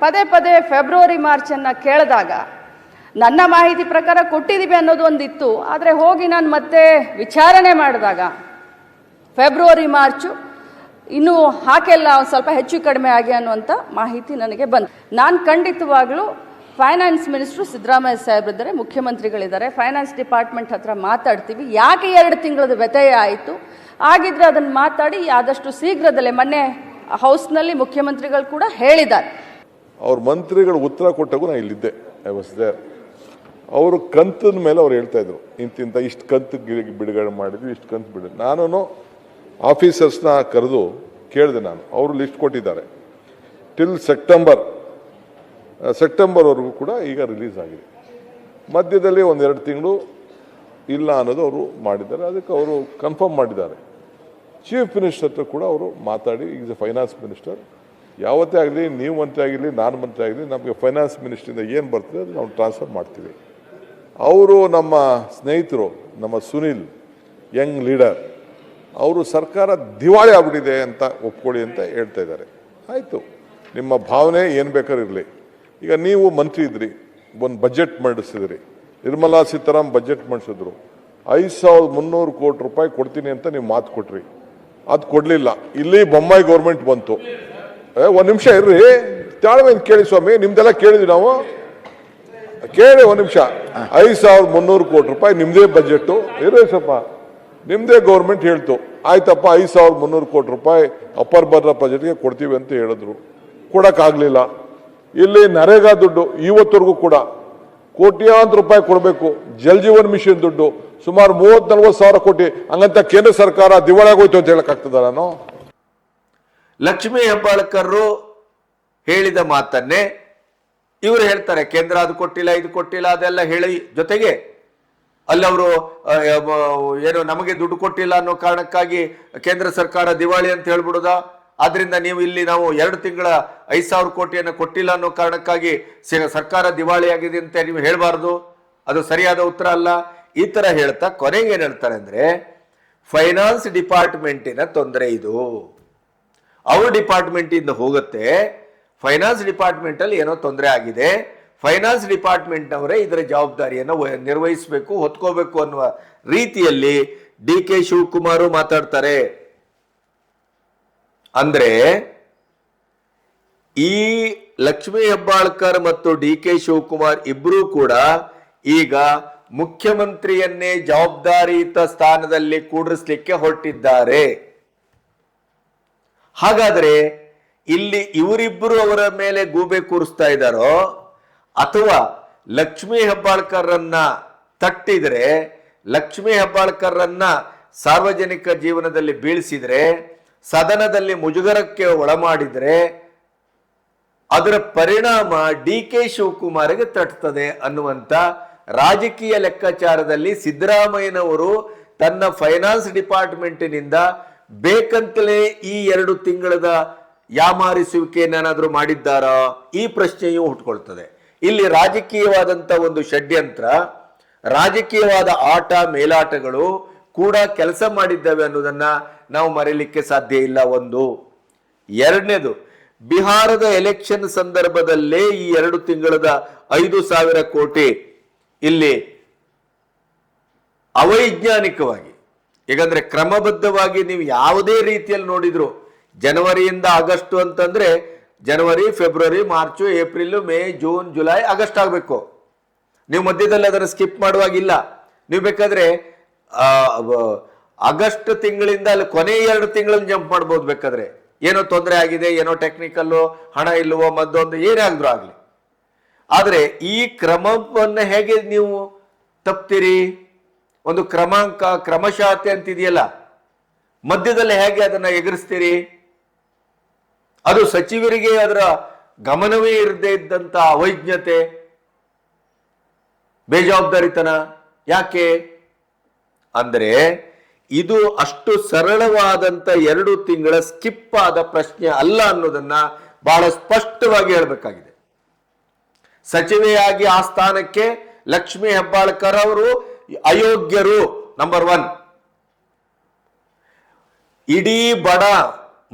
ಪದೇ ಫೆಬ್ರವರಿ ಮಾರ್ಚನ್ನು ಕೇಳಿದಾಗ ನನ್ನ ಮಾಹಿತಿ ಪ್ರಕಾರ ಕೊಟ್ಟಿದ್ದೀವಿ ಅನ್ನೋದು ಒಂದಿತ್ತು. ಆದರೆ ಹೋಗಿ ನಾನು ಮತ್ತೆ ವಿಚಾರಣೆ ಮಾಡಿದಾಗ ಫೆಬ್ರವರಿ ಮಾರ್ಚು ಇನ್ನೂ ಹಾಕೆಲ್ಲ ಸ್ವಲ್ಪ ಹೆಚ್ಚು ಕಡಿಮೆ ಆಗಿ ಅನ್ನುವಂಥ ಮಾಹಿತಿ ನನಗೆ ಬಂತು. ನಾನು ಖಂಡಿತವಾಗ್ಲೂ ಫೈನಾನ್ಸ್ ಮಿನಿಸ್ಟ್ರು ಸಿದ್ದರಾಮಯ್ಯ ಸಾಹೇಬ್ರಿದ್ದಾರೆ, ಮುಖ್ಯಮಂತ್ರಿಗಳಿದ್ದಾರೆ, ಫೈನಾನ್ಸ್ ಡಿಪಾರ್ಟ್ಮೆಂಟ್ ಹತ್ರ ಮಾತಾಡ್ತೀವಿ. ಯಾಕೆ 2 ತಿಂಗಳದ ವ್ಯತ್ಯಯ ಆಯಿತು, ಆಗಿದ್ರೆ ಅದನ್ನು ಮಾತಾಡಿ ಆದಷ್ಟು ಶೀಘ್ರದಲ್ಲೇ, ಮೊನ್ನೆ ಹೌಸ್ನಲ್ಲಿ ಮುಖ್ಯಮಂತ್ರಿಗಳು ಕೂಡ ಹೇಳಿದ್ದಾರೆ. ಅವ್ರ ಮಂತ್ರಿಗಳು ಉತ್ತರ ಕೊಟ್ಟಾಗೂ ನಾನು ಇಲ್ಲಿದ್ದೆ, ಐ ವಾಸ್ ದೇರ್. ಅವರು ಕಂತಿನ ಮೇಲೆ ಅವ್ರು ಹೇಳ್ತಾ ಇದ್ರು, ಇಂತಿಂತ ಇಷ್ಟು ಕಂತು ಬಿಡುಗಡೆ ಮಾಡಿದ್ವಿ, ಇಷ್ಟು ಕಂತು ಬಿಡುಗಡೆ. ನಾನು ಆಫೀಸರ್ಸ್ನ ಕರೆದು ಕೇಳಿದೆ, ಅವರು ಲಿಸ್ಟ್ ಕೊಟ್ಟಿದ್ದಾರೆ. ಟಿಲ್ ಸೆಪ್ಟೆಂಬರ್ವರೆಗೂ ಕೂಡ ಈಗ ರಿಲೀಸ್ ಆಗಿದೆ. ಮಧ್ಯದಲ್ಲಿ 1-2 ತಿಂಗಳು ಇಲ್ಲ ಅನ್ನೋದು ಅವರು ಮಾಡಿದ್ದಾರೆ. ಅದಕ್ಕೆ ಅವರು ಕನ್ಫರ್ಮ್ ಮಾಡಿದ್ದಾರೆ. ಚೀಫ್ ಮಿನಿಸ್ಟರ್ ಹತ್ರ ಕೂಡ ಅವರು ಮಾತಾಡಿ, ಈಸ್ ಎ ಫೈನಾನ್ಸ್ ಮಿನಿಸ್ಟರ್, ಯಾವತ್ತೇ ಆಗಲಿ ನೀವು ಮಂತ್ರಿ ಆಗಿರಲಿ ನಾನು ಮಂತ್ರಿ ಆಗಲಿ ನಮಗೆ ಫೈನಾನ್ಸ್ ಮಿನಿಸ್ಟ್ರಿಂದ ಏನು ಬರ್ತದೆ ಅದು ನಾವು ಟ್ರಾನ್ಸ್ಫರ್ ಮಾಡ್ತೀವಿ. ಅವರು ನಮ್ಮ ಸ್ನೇಹಿತರು, ನಮ್ಮ ಸುನಿಲ್ ಯಂಗ್ ಲೀಡರ್, ಅವರು ಸರ್ಕಾರ ದಿವಾಳಿ ಆಗ್ಬಿಟ್ಟಿದೆ ಅಂತ ಒಪ್ಕೊಳ್ಳಿ ಅಂತ ಹೇಳ್ತಾ ಇದ್ದಾರೆ. ಆಯಿತು, ನಿಮ್ಮ ಭಾವನೆ ಏನು ಬೇಕಾದ್ರೂ ಇರಲಿ. ಈಗ ನೀವು ಮಂತ್ರಿ ಇದ್ರಿ, ಒಂದು ಬಜೆಟ್ ಮಂಡಿಸಿದ್ರಿ, ನಿರ್ಮಲಾ ಸೀತಾರಾಮನ್ ಬಜೆಟ್ ಮಂಡಿಸಿದ್ರು, 5300 ಕೋಟಿ ರೂಪಾಯಿ ಕೊಡ್ತೀನಿ ಅಂತ ನೀವು ಮಾತು ಕೊಟ್ರಿ, ಅದು ಕೊಡಲಿಲ್ಲ. ಇಲ್ಲಿ ಬೊಮ್ಮಾಯಿ ಗೌರ್ಮೆಂಟ್ ಬಂತು. ಒಂದು ನಿಮಿಷ ಇರ್ರಿ, ತಾಳ್ಮೆ ಕೇಳಿ ಸ್ವಾಮಿ, ನಿಮ್ದೆಲ್ಲ ಕೇಳಿದ್ವಿ ನಾವು, ಕೇಳಿ ಒಂದು ನಿಮಿಷ. 5300 ಕೋಟಿ ರೂಪಾಯಿ ನಿಮ್ದೇ ಬಜೆಟ್ ಇರ್ರಿ ಸ್ವಲ್ಪ, ನಿಮ್ದೇ ಗೌರ್ಮೆಂಟ್ ಹೇಳ್ತು, ಆಯ್ತಪ್ಪ 5300 ಕೋಟಿ ರೂಪಾಯಿ ಅಪ್ಪರ್ ಬರ್ನ ಬಜೆಟ್ಗೆ ಕೊಡ್ತೀವಿ ಅಂತ ಹೇಳಿದ್ರು, ಕೊಡಕ್ಕಾಗ್ಲಿಲ್ಲ. ಇಲ್ಲಿ ನರೇಗಾ ದುಡ್ಡು ಇವತ್ತರೆಗೂ ಕೂಡ ಕೋಟ್ಯಾಂತರ ರೂಪಾಯಿ ಕೊಡಬೇಕು, ಜಲ್ ಜೀವನ್ ಮಿಷನ್ ದುಡ್ಡು ಸುಮಾರು 30-40 ಸಾವಿರ ಕೋಟಿ, ಹಂಗಂತ ಕೇಂದ್ರ ಸರ್ಕಾರ ದಿವಾಳಿಯಾಗೋಯ್ತು ಅಂತ ಹೇಳಕ್ಕಾಗ್ತದ ನಾನು? ಲಕ್ಷ್ಮೀ ಹೆಬ್ಬಾಳ್ಕರ್ ಹೇಳಿದ ಮಾತನ್ನೇ ಇವರು ಹೇಳ್ತಾರೆ, ಕೇಂದ್ರ ಅದು ಕೊಟ್ಟಿಲ್ಲ ಇದು ಕೊಟ್ಟಿಲ್ಲ ಅದೆಲ್ಲ ಹೇಳಿ, ಜೊತೆಗೆ ಅಲ್ಲಿ ಅವರು ಏನು ನಮಗೆ ದುಡ್ಡು ಕೊಟ್ಟಿಲ್ಲ ಅನ್ನೋ ಕಾರಣಕ್ಕಾಗಿ ಕೇಂದ್ರ ಸರ್ಕಾರ ದಿವಾಳಿ ಅಂತ ಹೇಳ್ಬಿಡುದ. ಆದ್ರಿಂದ ನೀವು ಇಲ್ಲಿ ನಾವು 2 ತಿಂಗಳ 5,000 ಕೋಟಿಯನ್ನು ಕೊಟ್ಟಿಲ್ಲ ಅನ್ನೋ ಕಾರಣಕ್ಕಾಗಿ ಸರ್ಕಾರ ದಿವಾಳಿಯಾಗಿದೆ ಅಂತ ನೀವು ಹೇಳಬಾರ್ದು, ಅದು ಸರಿಯಾದ ಉತ್ತರ ಅಲ್ಲ. ಈ ತರ ಹೇಳ್ತಾ ಕೊನೆಗೆ ಏನ್ ಹೇಳ್ತಾರೆ ಅಂದ್ರೆ, ಫೈನಾನ್ಸ್ ಡಿಪಾರ್ಟ್ಮೆಂಟಿನ ತೊಂದರೆ ಇದು, ಅವ್ರ ಡಿಪಾರ್ಟ್ಮೆಂಟ್ ಇಂದ ಹೋಗುತ್ತೆ, ಫೈನಾನ್ಸ್ ಡಿಪಾರ್ಟ್ಮೆಂಟ್ ಅಲ್ಲಿ ಏನೋ ತೊಂದರೆ ಆಗಿದೆ, ಫೈನಾನ್ಸ್ ಡಿಪಾರ್ಟ್ಮೆಂಟ್ ಅವರೇ ಇದರ ಜವಾಬ್ದಾರಿಯನ್ನು ನಿರ್ವಹಿಸಬೇಕು, ಹೊತ್ಕೋಬೇಕು ಅನ್ನುವ ರೀತಿಯಲ್ಲಿ ಡಿ.ಕೆ. ಶಿವಕುಮಾರ್ ಮಾತಾಡ್ತಾರೆ. ಅಂದ್ರೆ ಈ ಲಕ್ಷ್ಮೀ ಹೆಬ್ಬಾಳ್ಕರ್ ಮತ್ತು ಡಿ.ಕೆ. ಶಿವಕುಮಾರ್ ಇಬ್ಬರೂ ಕೂಡ ಈಗ ಮುಖ್ಯಮಂತ್ರಿಯನ್ನೇ ಜವಾಬ್ದಾರಿಯುತ ಸ್ಥಾನದಲ್ಲಿ ಕೂಡಿಸ್ಲಿಕ್ಕೆ ಹೊರಟಿದ್ದಾರೆ. ಹಾಗಾದ್ರೆ ಇಲ್ಲಿ ಇವರಿಬ್ಬರು ಅವರ ಮೇಲೆ ಗೂಬೆ ಕೂರಿಸ್ತಾ ಇದ್ದಾರೋ ಅಥವಾ ಲಕ್ಷ್ಮೀ ಹೆಬ್ಬಾಳ್ಕರ್ರನ್ನ ತಟ್ಟಿದ್ರೆ, ಲಕ್ಷ್ಮೀ ಹೆಬ್ಬಾಳ್ಕರ್ರನ್ನ ಸಾರ್ವಜನಿಕ ಜೀವನದಲ್ಲಿ ಬೀಳಿಸಿದ್ರೆ, ಸದನದಲ್ಲಿ ಮುಜುಗರಕ್ಕೆ ಒಳಮಾಡಿದ್ರೆ ಅದರ ಪರಿಣಾಮ ಡಿ.ಕೆ. ಶಿವಕುಮಾರ್ಗೆ ತಟ್ಟುತ್ತದೆ ಅನ್ನುವಂತ ರಾಜಕೀಯ ಲೆಕ್ಕಾಚಾರದಲ್ಲಿ ಸಿದ್ದರಾಮಯ್ಯನವರು ತನ್ನ ಫೈನಾನ್ಸ್ ಡಿಪಾರ್ಟ್ಮೆಂಟಿನಿಂದ ಬೇಕಂತಲೇ ಈ 2 ತಿಂಗಳದ ಯಾಮಾರಿಸುವಿಕೆಯನ್ನಾದ್ರೂ ಮಾಡಿದ್ದಾರಾ, ಈ ಪ್ರಶ್ನೆಯೂ ಹುಟ್ಕೊಳ್ತದೆ. ಇಲ್ಲಿ ರಾಜಕೀಯವಾದಂತ ಒಂದು ಷಡ್ಯಂತ್ರ, ರಾಜಕೀಯವಾದ ಆಟ ಮೇಲಾಟಗಳು ಕೂಡ ಕೆಲಸ ಮಾಡಿದ್ದಾವೆ ಅನ್ನೋದನ್ನ ನಾವು ಮರೆಯಲಿಕ್ಕೆ ಸಾಧ್ಯ ಇಲ್ಲ. ಒಂದು. ಎರಡನೇದು, ಬಿಹಾರದ ಎಲೆಕ್ಷನ್ ಸಂದರ್ಭದಲ್ಲೇ ಈ 2 ತಿಂಗಳದ 5,000 ಕೋಟಿ ಇಲ್ಲಿ ಅವೈಜ್ಞಾನಿಕವಾಗಿ, ಯಾಕಂದ್ರೆ ಕ್ರಮಬದ್ಧವಾಗಿ ನೀವು ಯಾವುದೇ ರೀತಿಯಲ್ಲಿ ನೋಡಿದ್ರು, ಜನವರಿಯಿಂದ ಆಗಸ್ಟ್ ಅಂತಂದ್ರೆ ಜನವರಿ, ಫೆಬ್ರವರಿ, ಮಾರ್ಚ್, ಏಪ್ರಿಲ್, ಮೇ, ಜೂನ್, ಜುಲೈ, ಆಗಸ್ಟ್ ಆಗಬೇಕು. ನೀವು ಮಧ್ಯದಲ್ಲಿ ಅದನ್ನು ಸ್ಕಿಪ್ ಮಾಡುವಾಗಿಲ್ಲ. ನೀವು ಬೇಕಾದ್ರೆ ಆಗಸ್ಟ್ ತಿಂಗಳಿಂದ ಅಲ್ಲಿ ಕೊನೆ 2 ತಿಂಗಳಲ್ಲಿ ಜಂಪ್ ಮಾಡ್ಬೋದು ಬೇಕಾದ್ರೆ. ಏನೋ ತೊಂದರೆ ಆಗಿದೆ, ಏನೋ ಟೆಕ್ನಿಕಲ್ಲು, ಹಣ ಇಲ್ಲವೋ, ಮದ್ದೊಂದು ಏನೇ ಆಗಿದ್ರು ಆಗಲಿ. ಆದರೆ ಈ ಕ್ರಮವನ್ನು ಹೇಗೆ ನೀವು ತಪ್ತೀರಿ? ಒಂದು ಕ್ರಮಾಂಕ, ಕ್ರಮಶಾತೆ ಅಂತಿದೆಯಲ್ಲ, ಮಧ್ಯದಲ್ಲಿ ಹೇಗೆ ಅದನ್ನ ಎಗರಿಸ್ತೀರಿ? ಅದು ಸಚಿವರಿಗೆ ಅದರ ಗಮನವೇ ಇರದೇ ಇದ್ದಂತ ಅವೈಜ್ಞತೆ, ಬೇಜವಾಬ್ದಾರಿತನ. ಯಾಕೆ ಅಂದ್ರೆ ಇದು ಅಷ್ಟು ಸರಳವಾದಂತ 2 ತಿಂಗಳ ಸ್ಕಿಪ್ ಆದ ಪ್ರಶ್ನೆ ಅಲ್ಲ ಅನ್ನೋದನ್ನ ಬಹಳ ಸ್ಪಷ್ಟವಾಗಿ ಹೇಳಬೇಕಾಗಿದೆ. ಸಚಿವೆಯಾಗಿ ಆ ಸ್ಥಾನಕ್ಕೆ ಲಕ್ಷ್ಮೀ ಹೆಬ್ಬಾಳ್ಕರ್ ಅವರು ಅಯೋಗ್ಯರು, ನಂಬರ್ 1. ಇಡೀ ಬಡ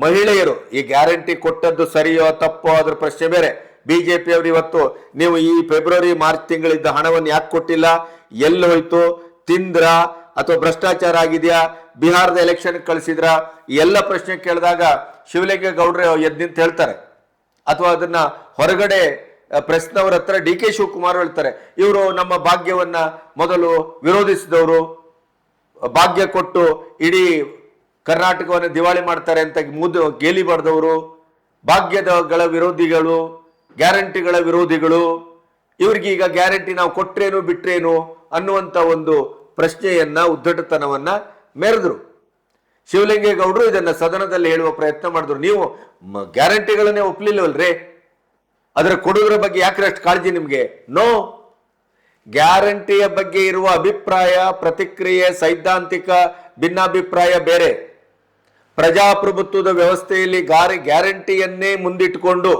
ಮಹಿಳೆಯರು ಈ ಗ್ಯಾರಂಟಿ ಕೊಟ್ಟದ್ದು ಸರಿಯೋ ತಪ್ಪೋ ಅದ್ರ ಪ್ರಶ್ನೆ ಬೇರೆ. ಬಿಜೆಪಿ ಅವರು ಇವತ್ತು ನೀವು ಈ ಫೆಬ್ರವರಿ ಮಾರ್ಚ್ ತಿಂಗಳಿದ್ದ ಹಣವನ್ನು ಯಾಕೆ ಕೊಟ್ಟಿಲ್ಲ, ಎಲ್ಲಿ ಹೋಯ್ತು, ತಿಂದ್ರ ಅಥವಾ ಭ್ರಷ್ಟಾಚಾರ ಆಗಿದೆಯಾ, ಬಿಹಾರದ ಎಲೆಕ್ಷನ್ ಕಳಿಸಿದ್ರ, ಎಲ್ಲ ಪ್ರಶ್ನೆ ಕೇಳಿದಾಗ ಶಿವಲಿಂಗೇಗೌಡರು ಎದ್ದು ನಿಂತು ಹೇಳ್ತಾರೆ, ಅಥವಾ ಅದನ್ನ ಹೊರಗಡೆ ಪ್ರೆಸ್ನವರ ಹತ್ರ ಡಿ.ಕೆ. ಶಿವಕುಮಾರ್ ಹೇಳ್ತಾರೆ, ಇವರು ನಮ್ಮ ಭಾಗ್ಯವನ್ನ ಮೊದಲು ವಿರೋಧಿಸಿದವರು, ಭಾಗ್ಯ ಕೊಟ್ಟು ಇಡೀ ಕರ್ನಾಟಕವನ್ನು ದಿವಾಳಿ ಮಾಡ್ತಾರೆ ಅಂತ ಗೇಲಿ ಮಾಡಿದವರು, ಭಾಗ್ಯಗಳ ವಿರೋಧಿಗಳು, ಗ್ಯಾರಂಟಿಗಳ ವಿರೋಧಿಗಳು, ಇವ್ರಿಗೀಗ ಗ್ಯಾರಂಟಿ ನಾವು ಕೊಟ್ರೇನು ಬಿಟ್ರೇನು ಅನ್ನುವಂತ ಒಂದು ಪ್ರಶ್ನೆಯನ್ನ, ಉದ್ದಟತನವನ್ನ ಮೆರೆದ್ರು. ಶಿವಲಿಂಗೇಗೌಡರು ಇದನ್ನ ಸದನದಲ್ಲಿ ಹೇಳುವ ಪ್ರಯತ್ನ ಮಾಡಿದ್ರು. ನೀವು ಗ್ಯಾರಂಟಿಗಳನ್ನೇ ಒಪ್ಪಲಿಲ್ಲವಲ್ರಿ, ಅದರ ಕೊಡುವುದರ ಬಗ್ಗೆ ಯಾಕೆ ಅಷ್ಟು ಕಾಳಜಿ ನಿಮ್ಗೆ? ನೋ, ಗ್ಯಾರಂಟಿಯ ಬಗ್ಗೆ ಇರುವ ಅಭಿಪ್ರಾಯ, ಪ್ರತಿಕ್ರಿಯೆ, ಸೈದ್ಧಾಂತಿಕ ಭಿನ್ನಾಭಿಪ್ರಾಯ ಬೇರೆ. ಪ್ರಜಾಪ್ರಭುತ್ವದ ವ್ಯವಸ್ಥೆಯಲ್ಲಿ ಗ್ಯಾರಂಟಿಯನ್ನೇ ಮುಂದಿಟ್ಟುಕೊಂಡು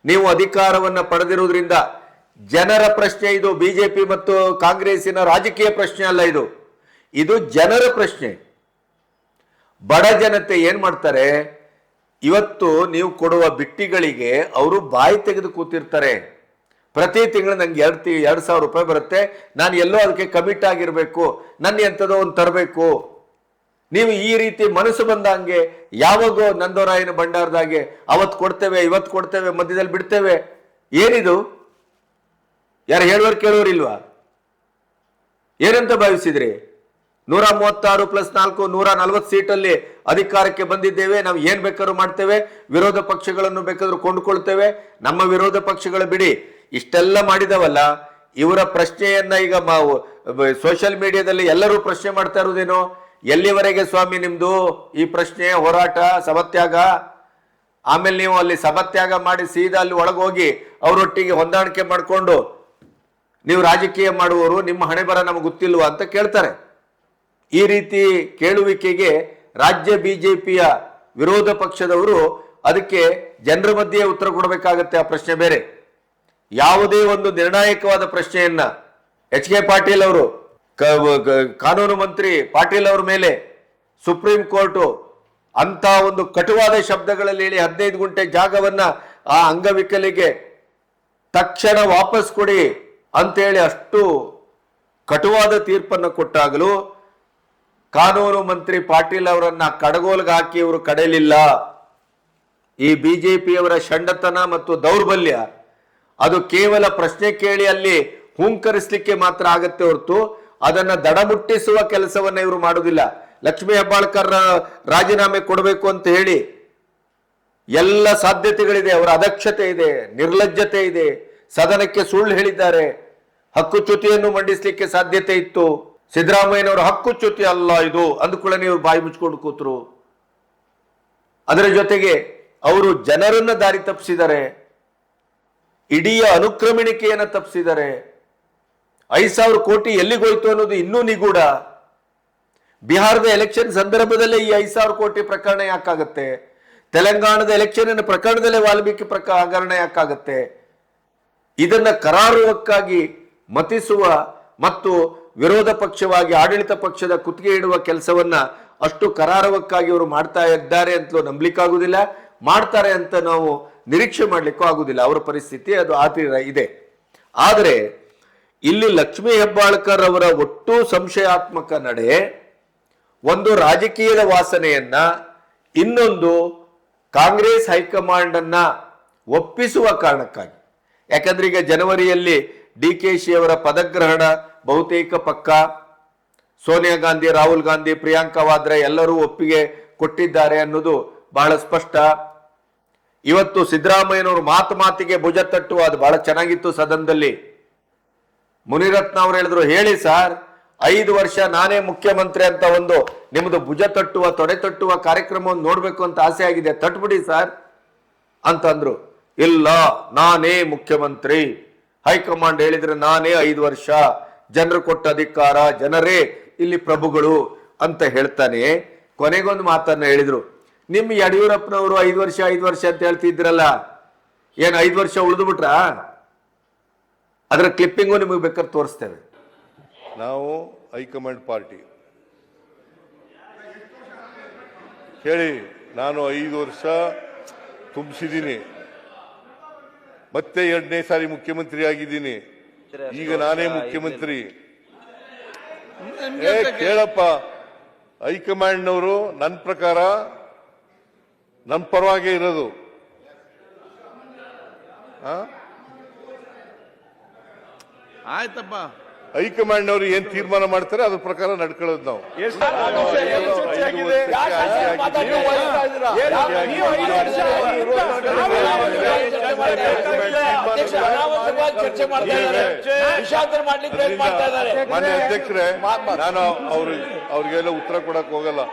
ನೀವು ಅಧಿಕಾರವನ್ನು ಪಡೆದಿರುವುದರಿಂದ ಜನರ ಪ್ರಶ್ನೆ ಇದು. ಬಿಜೆಪಿ ಮತ್ತು ಕಾಂಗ್ರೆಸ್ಸಿನ ರಾಜಕೀಯ ಪ್ರಶ್ನೆ ಅಲ್ಲ ಇದು, ಇದು ಜನರ ಪ್ರಶ್ನೆ. ಬಡ ಜನತೆ ಏನ್ ಮಾಡ್ತಾರೆ, ಇವತ್ತು ನೀವು ಕೊಡುವ ಬಿಟ್ಟಿಗಳಿಗೆ ಅವರು ಬಾಯಿ ತೆಗೆದು ಕೂತಿರ್ತಾರೆ. ಪ್ರತಿ ತಿಂಗಳು ನಂಗೆ 2,000 ರೂಪಾಯಿ ಬರುತ್ತೆ, ನಾನು ಎಲ್ಲೋ ಅದಕ್ಕೆ ಕಮಿಟ್ ಆಗಿರ್ಬೇಕು, ನನ್ನ ಎಂಥದೋ ಒಂದು ತರಬೇಕು. ನೀವು ಈ ರೀತಿ ಮನಸ್ಸು ಬಂದಂಗೆ ಯಾವಾಗೋ ನಂದೋರಾಯನ ಭಂಡಾರದಾಗೆ ಅವತ್ತು ಕೊಡ್ತೇವೆ, ಇವತ್ತು ಕೊಡ್ತೇವೆ, ಮಧ್ಯದಲ್ಲಿ ಬಿಡ್ತೇವೆ. ಏನಿದು? ಯಾರು ಹೇಳುವರು ಕೇಳೋರು ಇಲ್ವಾ? ಏನಂತ ಭಾವಿಸಿದ್ರಿ? 136 + 4 140 ಸೀಟಲ್ಲಿ ಅಧಿಕಾರಕ್ಕೆ ಬಂದಿದ್ದೇವೆ, ನಾವು ಏನ್ ಬೇಕಾದ್ರೂ ಮಾಡ್ತೇವೆ, ವಿರೋಧ ಪಕ್ಷಗಳನ್ನು ಬೇಕಾದ್ರೂ ಕೊಂಡುಕೊಳ್ತೇವೆ. ನಮ್ಮ ವಿರೋಧ ಪಕ್ಷಗಳು ಬಿಡಿ, ಇಷ್ಟೆಲ್ಲ ಮಾಡಿದವಲ್ಲ, ಇವರ ಪ್ರಶ್ನೆಯನ್ನ ಈಗ ಸೋಷಿಯಲ್ ಮೀಡಿಯಾದಲ್ಲಿ ಎಲ್ಲರೂ ಪ್ರಶ್ನೆ ಮಾಡ್ತಾ ಇರುವುದೇನೋ, ಎಲ್ಲಿವರೆಗೆ ಸ್ವಾಮಿ ನಿಮ್ದು ಈ ಪ್ರಶ್ನೆ, ಹೋರಾಟ, ಸಭತ್ಯಾಗ? ಆಮೇಲೆ ನೀವು ಅಲ್ಲಿ ಸಭತ್ಯಾಗ ಮಾಡಿ ಸೀದಾ ಅಲ್ಲಿ ಒಳಗೋಗಿ ಅವರೊಟ್ಟಿಗೆ ಹೊಂದಾಣಿಕೆ ಮಾಡಿಕೊಂಡು ನೀವು ರಾಜಕೀಯ ಮಾಡುವವರು, ನಿಮ್ಮ ಹಣೆ ಬರ ನಮಗೆ ಗೊತ್ತಿಲ್ವಾ ಅಂತ ಕೇಳ್ತಾರೆ. ಈ ರೀತಿ ಕೇಳುವಿಕೆಗೆ ರಾಜ್ಯ ಬಿಜೆಪಿಯ ವಿರೋಧ ಪಕ್ಷದವರು ಅದಕ್ಕೆ ಜನರ ಮಧ್ಯೆ ಉತ್ತರ ಕೊಡಬೇಕಾಗತ್ತೆ. ಆ ಪ್ರಶ್ನೆ ಬೇರೆ. ಯಾವುದೇ ಒಂದು ನಿರ್ಣಾಯಕವಾದ ಪ್ರಶ್ನೆಯನ್ನ ಎಚ್.ಕೆ. ಪಾಟೀಲ್ ಅವರು, ಕಾನೂನು ಮಂತ್ರಿ ಪಾಟೀಲ್ ಅವರ ಮೇಲೆ ಸುಪ್ರೀಂ ಕೋರ್ಟ್ ಅಂತ ಒಂದು ಕಟುವಾದ ಶಬ್ದಗಳಲ್ಲಿ ಹೇಳಿ 15 ಗುಂಟೆ ಜಾಗವನ್ನ ಆ ಅಂಗವಿಕಲಿಗೆ ತಕ್ಷಣ ವಾಪಸ್ ಕೊಡಿ ಅಂತೇಳಿ ಅಷ್ಟು ಕಟುವಾದ ತೀರ್ಪನ್ನು ಕೊಟ್ಟಾಗಲೂ ಕಾನೂನು ಮಂತ್ರಿ ಪಾಟೀಲ್ ಅವರನ್ನ ಕಡಗೋಲ್ಗೆ ಹಾಕಿ ಇವರು ಕಡೆಯಲಿಲ್ಲ. ಈ ಬಿಜೆಪಿಯವರ ಷಂಡತನ ಮತ್ತು ದೌರ್ಬಲ್ಯ ಅದು ಕೇವಲ ಪ್ರಶ್ನೆ ಕೇಳಿ ಅಲ್ಲಿ ಹೂಂಕರಿಸಲಿಕ್ಕೆ ಮಾತ್ರ ಆಗತ್ತೆ ಹೊರತು ಅದನ್ನ ದಡಮುಟ್ಟಿಸುವ ಕೆಲಸವನ್ನ ಇವರು ಮಾಡುವುದಿಲ್ಲ. ಲಕ್ಷ್ಮೀ ಹೆಬ್ಬಾಳ್ಕರ್ ರಾಜೀನಾಮೆ ಕೊಡಬೇಕು ಅಂತ ಹೇಳಿ ಎಲ್ಲ ಸಾಧ್ಯತೆಗಳಿದೆ, ಅವರ ಅದಕ್ಷತೆ ಇದೆ, ನಿರ್ಲಜ್ಜತೆ ಇದೆ, ಸದನಕ್ಕೆ ಸುಳ್ಳು ಹೇಳಿದ್ದಾರೆ, ಹಕ್ಕುಚ್ಯುತಿಯನ್ನು ಮಂಡಿಸಲಿಕ್ಕೆ ಸಾಧ್ಯತೆ ಇತ್ತು. ಸಿದ್ದರಾಮಯ್ಯನವರ ಹಕ್ಕುಚ್ಯುತಿ ಅಲ್ಲ ಇದು ಅಂದುಕೊಳ್ಳೆ ಇವರು ಬಾಯಿ ಮುಚ್ಕೊಂಡು ಕೂತರು. ಅದರ ಜೊತೆಗೆ ಅವರು ಜನರನ್ನ ದಾರಿ ತಪ್ಪಿಸಿದ್ದಾರೆ, ಇಡೀ ಅನುಕ್ರಮಣಿಕೆಯನ್ನು ತಪ್ಪಿಸಿದ್ದಾರೆ. 5,000 ಕೋಟಿ ಎಲ್ಲಿಗೋಯ್ತು ಅನ್ನೋದು ಇನ್ನೂ ನಿಗೂಢ. ಬಿಹಾರದ ಎಲೆಕ್ಷನ್ ಸಂದರ್ಭದಲ್ಲೇ ಈ 5,000 ಕೋಟಿ ಪ್ರಕರಣ ಯಾಕಾಗತ್ತೆ? ತೆಲಂಗಾಣದ ಎಲೆಕ್ಷನ್ ಪ್ರಕರಣದಲ್ಲೇ ವಾಲ್ಮೀಕಿ ಹಗರಣ ಯಾಕಾಗತ್ತೆ? ಇದನ್ನ ಕರಾರುವಕ್ಕಾಗಿ ಮತಿಸುವ ಮತ್ತು ವಿರೋಧ ಪಕ್ಷವಾಗಿ ಆಡಳಿತ ಪಕ್ಷದ ಕುತ್ತಿಗೆ ಇಡುವ ಕೆಲಸವನ್ನ ಅಷ್ಟು ಕರಾರುವಕ್ಕಾಗಿ ಅವರು ಮಾಡ್ತಾ ಇದ್ದಾರೆ ಅಂತಲೂ ನಂಬಲಿಕ್ಕಾಗುದಿಲ್ಲ, ಮಾಡ್ತಾರೆ ಅಂತ ನಾವು ನಿರೀಕ್ಷೆ ಮಾಡ್ಲಿಕ್ಕೂ ಆಗುದಿಲ್ಲ. ಅವರ ಪರಿಸ್ಥಿತಿ ಅದು ಇದೆ. ಆದರೆ ಇಲ್ಲಿ ಲಕ್ಷ್ಮೀ ಹೆಬ್ಬಾಳ್ಕರ್ ಅವರ ಒಟ್ಟು ಸಂಶಯಾತ್ಮಕ ನಡೆ ಒಂದು ರಾಜಕೀಯದ ವಾಸನೆಯನ್ನ, ಇನ್ನೊಂದು ಕಾಂಗ್ರೆಸ್ ಹೈಕಮಾಂಡ್ ಅನ್ನ ಒಪ್ಪಿಸುವ ಕಾರಣಕ್ಕಾಗಿ. ಯಾಕಂದ್ರೆ ಈಗ ಜನವರಿಯಲ್ಲಿ ಡಿ.ಕೆ.ಶಿ ಅವರ ಪದಗ್ರಹಣ ಬಹುತೇಕ ಪಕ್ಕ, ಸೋನಿಯಾ ಗಾಂಧಿ, ರಾಹುಲ್ ಗಾಂಧಿ, ಪ್ರಿಯಾಂಕಾ ವಾದ್ರಾ ಎಲ್ಲರೂ ಒಪ್ಪಿಗೆ ಕೊಟ್ಟಿದ್ದಾರೆ ಅನ್ನೋದು ಬಹಳ ಸ್ಪಷ್ಟ. ಇವತ್ತು ಸಿದ್ದರಾಮಯ್ಯನವರು ಮಾತಿಗೆ ಭುಜ ತಟ್ಟುವ, ಅದು ಬಹಳ ಚೆನ್ನಾಗಿತ್ತು ಸದನದಲ್ಲಿ. ಮುನಿರತ್ನ ಅವರು ಹೇಳಿದ್ರು, ಹೇಳಿ ಸರ್ 5 ವರ್ಷ ನಾನೇ ಮುಖ್ಯಮಂತ್ರಿ ಅಂತ ಒಂದು ನಿಮ್ಮದು ಭುಜ ತಟ್ಟುವ, ತೊಡೆ ತಟ್ಟುವ ಕಾರ್ಯಕ್ರಮವನ್ನು ನೋಡ್ಬೇಕು ಅಂತ ಆಸೆ ಆಗಿದೆ, ತಟ್ಬಿಡಿ ಸರ್ ಅಂತಂದ್ರು. ಇಲ್ಲ, ನಾನೇ ಮುಖ್ಯಮಂತ್ರಿ, ಹೈಕಮಾಂಡ್ ಹೇಳಿದ್ರೆ ನಾನೇ 5 ವರ್ಷ, ಜನರು ಕೊಟ್ಟ ಅಧಿಕಾರ, ಜನರೇ ಇಲ್ಲಿ ಪ್ರಭುಗಳು ಅಂತ ಹೇಳ್ತಾನೆ. ಕೊನೆಗೊಂದು ಮಾತನ್ನ ಹೇಳಿದ್ರು, ನಿಮ್ಮ ಯಡಿಯೂರಪ್ಪನವರು 5 ವರ್ಷ ಅಂತ ಹೇಳ್ತಿದ್ರಲ್ಲ, ಏನ್ 5 ವರ್ಷ ಉಳಿದು ಬಿಟ್ರಾ? ಅದರ ಕ್ಲಿಪ್ಪಿಂಗು ನಿಮಗೆ ಬೇಕಾದ್ರೆ ತೋರಿಸ್ತೇವೆ. ನಾವು ಹೈಕಮಾಂಡ್ ಪಾರ್ಟಿ ಹೇಳಿ, ನಾನು 5 ವರ್ಷ ತುಂಬಿಸಿದ್ದೀನಿ, ಮತ್ತೆ 2ನೇ ಸಾರಿ ಮುಖ್ಯಮಂತ್ರಿ ಆಗಿದ್ದೀನಿ, ಈಗ ನಾನೇ ಮುಖ್ಯಮಂತ್ರಿ. ಕೇಳಪ್ಪ, ಹೈಕಮಾಂಡ್ನವರು ನನ್ನ ಪ್ರಕಾರ ನನ್ನ ಪರವಾಗೇ ಇರೋದು. ಆಯ್ತಪ್ಪ, ಹೈಕಮಾಂಡ್ನವರು ಏನ್ ತೀರ್ಮಾನ ಮಾಡ್ತಾರೆ ಅದ್ರ ಪ್ರಕಾರ ನಡ್ಕೊಳ್ಳೋದು ನಾವು. ಮಾನ್ಯ ಅಧ್ಯಕ್ಷರೇ, ನಾನು ಅವ್ರಿಗೆಲ್ಲ ಉತ್ತರ ಕೊಡಕ್ ಹೋಗಲ್ಲ.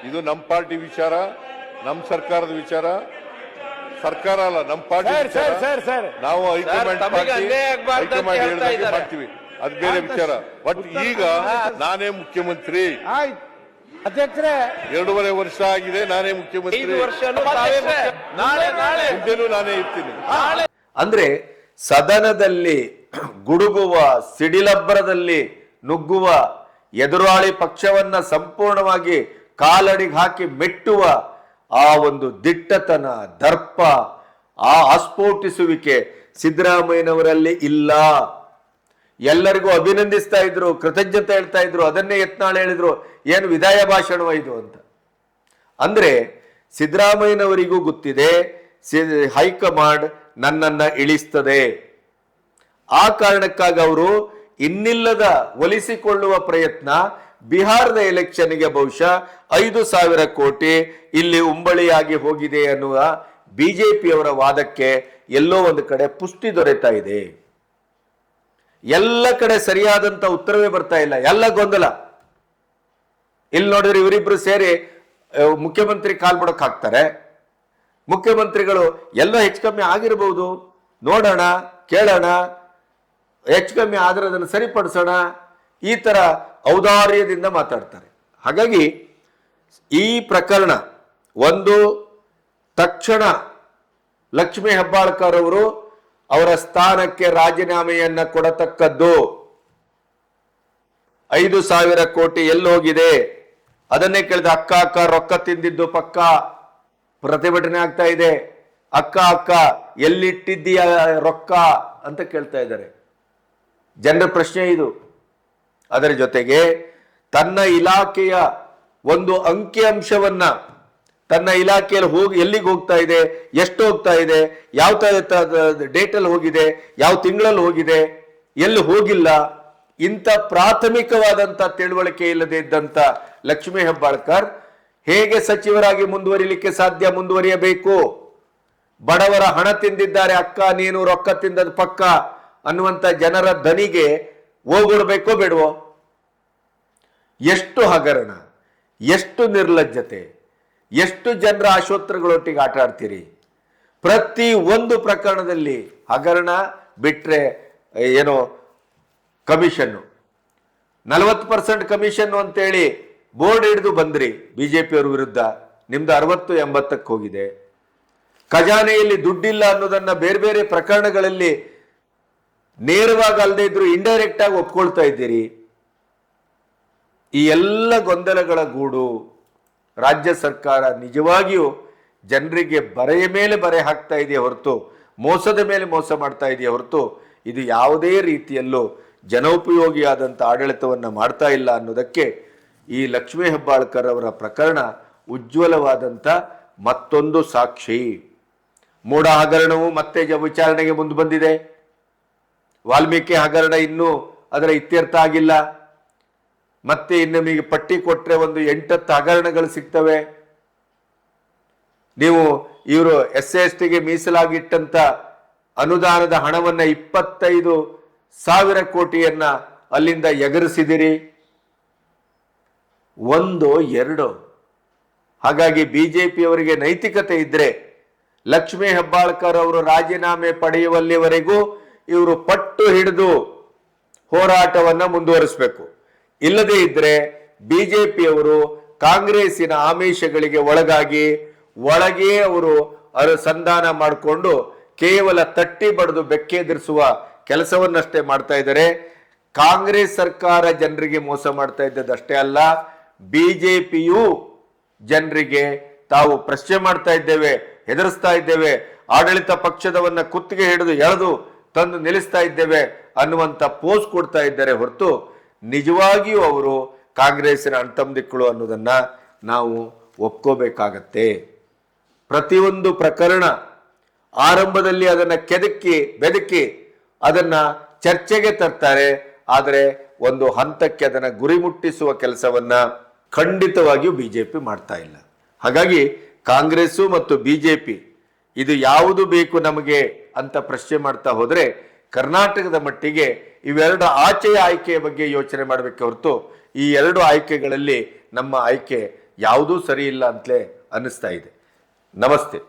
ಇದು ನಮ್ಮ ಪಾರ್ಟಿ ವಿಚಾರ, ನಮ್ಮ ಸರ್ಕಾರದ ವಿಚಾರ. ಸರ್ಕಾರ ಅಲ್ಲ, ನಮ್ಮ ಪಾರ್ಟಿ. ನಾವು ಹೈಕಮಾಂಡ್ ಹೇಳ್ದಂಗೆ ಮಾಡ್ತೀವಿ. ಅದು ಬೇರೆ ವಿಚಾರ. ಬಟ್ ಈಗ ನಾನೇ ಮುಖ್ಯಮಂತ್ರಿ, ಆಯ್ತು ಅಧ್ಯಕ್ಷರೇ, 2.5 ವರ್ಷ ಆಗಿದೆ, ನಾನೇ ಮುಖ್ಯಮಂತ್ರಿ, ಮುಂದೆನೂ ನಾನೇ ಇರ್ತೀನಿ. ಅಂದ್ರೆ ಸದನದಲ್ಲಿ ಗುಡುಗುವ ಸಿಡಿಲಬ್ಬರದಲ್ಲಿ ನುಗ್ಗುವ ಎದುರಾಳಿ ಪಕ್ಷವನ್ನ ಸಂಪೂರ್ಣವಾಗಿ ಕಾಲಡಿಗೆ ಹಾಕಿ ಮೆಟ್ಟುವ ಆ ಒಂದು ದಿಟ್ಟತನ, ದರ್ಪ, ಆ ಆಸ್ಫೋಟಿಸುವಿಕೆ ಸಿದ್ದರಾಮಯ್ಯನವರಲ್ಲಿ ಇಲ್ಲ. ಎಲ್ಲರಿಗೂ ಅಭಿನಂದಿಸ್ತಾ ಇದ್ರು, ಕೃತಜ್ಞತೆ ಹೇಳ್ತಾ ಇದ್ರು, ಅದನ್ನೇ ಯತ್ನಾಳ್ ಹೇಳಿದ್ರು, ಏನು ವಿದಾಯ ಭಾಷಣವ ಇದು ಅಂತ. ಅಂದ್ರೆ ಸಿದ್ದರಾಮಯ್ಯನವರಿಗೂ ಗೊತ್ತಿದೆ ಹೈಕಮಾಂಡ್ ನನ್ನನ್ನ ಇಳಿಸ್ತದೆ. ಆ ಕಾರಣಕ್ಕಾಗಿ ಅವರು ಇನ್ನಿಲ್ಲದ ಒಲಿಸಿಕೊಳ್ಳುವ ಪ್ರಯತ್ನ, ಬಿಹಾರದ ಎಲೆಕ್ಷನ್ಗೆ ಬಹುಶಃ 5,000 ಕೋಟಿ ಇಲ್ಲಿ ಉಂಬಳಿಯಾಗಿ ಹೋಗಿದೆ ಅನ್ನುವ ಬಿಜೆಪಿಯವರ ವಾದಕ್ಕೆ ಎಲ್ಲೋ ಒಂದು ಕಡೆ ಪುಷ್ಟಿ ದೊರೆತಾ ಇದೆ. ಎಲ್ಲ ಕಡೆ ಸರಿಯಾದಂತ ಉತ್ತರವೇ ಬರ್ತಾ ಇಲ್ಲ, ಎಲ್ಲ ಗೊಂದಲ. ಇಲ್ಲಿ ನೋಡಿದ್ರೆ ಇವರಿಬ್ರು ಸೇರಿ ಮುಖ್ಯಮಂತ್ರಿ ಕಾಲ್ಬಿಡಕ್ ಹಾಕ್ತಾರೆ. ಮುಖ್ಯಮಂತ್ರಿಗಳು ಎಲ್ಲೋ ಹೆಚ್ಚು ಕಮ್ಮಿ ಆಗಿರ್ಬೋದು, ನೋಡೋಣ, ಕೇಳೋಣ, ಹೆಚ್ಚು ಕಮ್ಮಿ ಆದ್ರೆ ಅದನ್ನು ಸರಿಪಡಿಸೋಣ, ಈ ತರ ಔದಾರ್ಯದಿಂದ ಮಾತಾಡ್ತಾರೆ. ಹಾಗಾಗಿ ಈ ಪ್ರಕರಣ ಒಂದು, ತಕ್ಷಣ ಲಕ್ಷ್ಮೀ ಹೆಬ್ಬಾಳ್ಕರ್ ಅವರು ಅವರ ಸ್ಥಾನಕ್ಕೆ ರಾಜೀನಾಮೆಯನ್ನ ಕೊಡತಕ್ಕದ್ದು. 5,000 ಕೋಟಿ ಎಲ್ಲೋಗಿದೆ ಅದನ್ನೇ ಕೇಳಿದ. ಅಕ್ಕ ಅಕ್ಕ ರೊಕ್ಕ ತಿಂದಿದ್ದು ಪಕ್ಕ ಪ್ರತಿಭಟನೆ ಆಗ್ತಾ ಇದೆ. ಅಕ್ಕ ಅಕ್ಕ ಎಲ್ಲಿಟ್ಟಿದ್ದೀಯ ರೊಕ್ಕ ಅಂತ ಕೇಳ್ತಾ ಇದ್ದಾರೆ. ಜನರ ಪ್ರಶ್ನೆ ಇದು. ಅದರ ಜೊತೆಗೆ ತನ್ನ ಇಲಾಖೆಯ ಒಂದು ಅಂಕಿ ಅಂಶವನ್ನ, ತನ್ನ ಇಲಾಖೆಯಲ್ಲಿ ಎಲ್ಲಿಗೆ ಹೋಗ್ತಾ ಇದೆ, ಎಷ್ಟು ಹೋಗ್ತಾ ಇದೆ, ಯಾವ ಡೇಟಲ್ಲಿ ಹೋಗಿದೆ, ಯಾವ ತಿಂಗಳಲ್ಲಿ ಹೋಗಿದೆ, ಎಲ್ಲಿ ಹೋಗಿಲ್ಲ, ಇಂಥ ಪ್ರಾಥಮಿಕವಾದಂತ ತಿಳುವಳಿಕೆ ಇಲ್ಲದೆ ಇದ್ದಂತ ಲಕ್ಷ್ಮೀ ಹೆಬ್ಬಾಳ್ಕರ್ ಹೇಗೆ ಸಚಿವರಾಗಿ ಮುಂದುವರಿಲಿಕ್ಕೆ ಸಾಧ್ಯ? ಮುಂದುವರಿಯಬೇಕು. ಬಡವರ ಹಣ ತಿಂದಿದ್ದಾರೆ ಅಕ್ಕ, ನೀನು ರೊಕ್ಕ ತಿಂದದ ಪಕ್ಕ ಅನ್ನುವಂತ ಜನರ ದನಿಗೆ ಹೋಗ್ಬಿಡ್ಬೇಕೋ ಬೇಡವೋ? ಎಷ್ಟು ಹಗರಣ, ಎಷ್ಟು ನಿರ್ಲಜ್ಜತೆ, ಎಷ್ಟು ಜನರ ಆಶೋತ್ತರಗಳೊಟ್ಟಿಗೆ ಆಟ ಆಡ್ತೀರಿ. ಪ್ರತಿ ಒಂದು ಪ್ರಕರಣದಲ್ಲಿ ಹಗರಣ ಬಿಟ್ರೆ ಏನೋ ಕಮಿಷನ್ನು, 40% ಕಮಿಷನ್ ಅಂತೇಳಿ ಬೋರ್ಡ್ ಹಿಡಿದು ಬಂದ್ರಿ ಬಿಜೆಪಿಯವ್ರ ವಿರುದ್ಧ. ನಿಮ್ದು 60-80ಕ್ಕೆ ಹೋಗಿದೆ. ಖಜಾನೆಯಲ್ಲಿ ದುಡ್ಡಿಲ್ಲ ಅನ್ನೋದನ್ನ ಬೇರೆ ಬೇರೆ ಪ್ರಕರಣಗಳಲ್ಲಿ ನೇರವಾಗಿ ಅಲ್ಲದೆ ಇದ್ರು ಇಂಡೈರೆಕ್ಟ್ ಆಗಿ ಒಪ್ಕೊಳ್ತಾ ಇದ್ದೀರಿ. ಈ ಎಲ್ಲ ಗೊಂದಲಗಳ ಗೂಡು ರಾಜ್ಯ ಸರ್ಕಾರ ನಿಜವಾಗಿಯೂ ಜನರಿಗೆ ಬರೆಯ ಮೇಲೆ ಬರೆ ಹಾಕ್ತಾ ಇದೆಯೇ ಹೊರತು, ಮೋಸದ ಮೇಲೆ ಮೋಸ ಮಾಡ್ತಾ ಇದೆಯೇ ಹೊರತು, ಇದು ಯಾವುದೇ ರೀತಿಯಲ್ಲೂ ಜನೋಪಯೋಗಿಯಾದಂಥ ಆಡಳಿತವನ್ನು ಮಾಡ್ತಾ ಇಲ್ಲ ಅನ್ನೋದಕ್ಕೆ ಈ ಲಕ್ಷ್ಮೀ ಹೆಬ್ಬಾಳ್ಕರ್ ಅವರ ಪ್ರಕರಣ ಉಜ್ವಲವಾದಂಥ ಮತ್ತೊಂದು ಸಾಕ್ಷಿ. ಮೂಡ ಹಗರಣವು ಮತ್ತೆ ವಿಚಾರಣೆಗೆ ಮುಂದೆ ಬಂದಿದೆ. ವಾಲ್ಮೀಕಿ ಹಗರಣ ಇನ್ನೂ ಅದರ ಇತ್ಯರ್ಥ ಆಗಿಲ್ಲ. ಮತ್ತೆ ಇನ್ನು ನಿಮಗೆ ಪಟ್ಟಿ ಕೊಟ್ರೆ ಒಂದು 8-10 ಹಗರಣಗಳು ಸಿಗ್ತವೆ. ನೀವು ಇವರು SC/STಗೆ ಮೀಸಲಾಗಿಟ್ಟಂತ ಅನುದಾನದ ಹಣವನ್ನ 25,000 ಕೋಟಿಯನ್ನ ಅಲ್ಲಿಂದ ಎಗರಿಸಿದಿರಿ. 1-2. ಹಾಗಾಗಿ ಬಿಜೆಪಿಯವರಿಗೆ ನೈತಿಕತೆ ಇದ್ರೆ ಲಕ್ಷ್ಮೀ ಹೆಬ್ಬಾಳ್ಕರ್ ಅವರು ರಾಜೀನಾಮೆ ಪಡೆಯುವಲ್ಲಿವರೆಗೂ ಇವರು ಪಟ್ಟು ಹಿಡಿದು ಹೋರಾಟವನ್ನ ಮುಂದುವರಿಸಬೇಕು. ಇಲ್ಲದೇ ಇದ್ರೆ ಬಿಜೆಪಿಯವರು ಕಾಂಗ್ರೆಸ್ಸಿನ ಆಮಿಷಗಳಿಗೆ ಒಳಗಾಗಿ ಒಳಗೆ ಅವರು ಸಂಧಾನ ಮಾಡಿಕೊಂಡು ಕೇವಲ ತಟ್ಟಿ ಬಡಿದು ಬೆಕ್ಕೆದಿರಿಸುವ ಕೆಲಸವನ್ನಷ್ಟೇ ಮಾಡ್ತಾ ಇದ್ದಾರೆ. ಕಾಂಗ್ರೆಸ್ ಸರ್ಕಾರ ಜನರಿಗೆ ಮೋಸ ಮಾಡ್ತಾ ಇದ್ದದಷ್ಟೇ ಅಲ್ಲ, ಬಿಜೆಪಿಯು ಜನರಿಗೆ ತಾವು ಪ್ರಶ್ನೆ ಮಾಡ್ತಾ ಇದ್ದೇವೆ, ಹೆದರಿಸ್ತಾ ಇದ್ದೇವೆ, ಆಡಳಿತ ಪಕ್ಷದವನ್ನ ಕುತ್ತಿಗೆ ಹಿಡಿದು ಎಳೆದು ತಂದು ನಿಲ್ಲಿಸ್ತಾ ಇದ್ದೇವೆ ಅನ್ನುವಂತ ಪೋಸ್ ಕೊಡ್ತಾ ಇದ್ದಾರೆ ಹೊರತು ನಿಜವಾಗಿಯೂ ಅವರು ಕಾಂಗ್ರೆಸ್ಸಿನ ಅಣ್ತಂದಿಕ್ಕಳು ಅನ್ನೋದನ್ನ ನಾವು ಒಪ್ಕೋಬೇಕಾಗತ್ತೆ. ಪ್ರತಿಯೊಂದು ಪ್ರಕರಣ ಆರಂಭದಲ್ಲಿ ಅದನ್ನ ಬೆದಕಿ ಅದನ್ನ ಚರ್ಚೆಗೆ ತರ್ತಾರೆ. ಆದರೆ ಒಂದು ಹಂತಕ್ಕೆ ಅದನ್ನ ಗುರಿ ಮುಟ್ಟಿಸುವ ಕೆಲಸವನ್ನ ಖಂಡಿತವಾಗಿಯೂ ಬಿಜೆಪಿ ಮಾಡ್ತಾ ಇಲ್ಲ. ಹಾಗಾಗಿ ಕಾಂಗ್ರೆಸ್ಸು ಮತ್ತು ಬಿಜೆಪಿ ಇದು ಯಾವುದು ಬೇಕು ನಮಗೆ ಅಂತ ಪ್ರಶ್ನೆ ಮಾಡ್ತಾ ಹೋದ್ರೆ ಕರ್ನಾಟಕದ ಮಟ್ಟಿಗೆ ಇವೆರಡು ಆಚೆಯ ಆಯ್ಕೆಯ ಬಗ್ಗೆ ಯೋಚನೆ ಮಾಡಬೇಕೆ ಹೊರತು ಈ ಎರಡು ಆಯ್ಕೆಗಳಲ್ಲಿ ನಮ್ಮ ಆಯ್ಕೆ ಯಾವುದೂ ಸರಿ ಇಲ್ಲ ಅಂತಲೇ ಅನ್ನಿಸ್ತಾ ಇದೆ. ನಮಸ್ತೆ.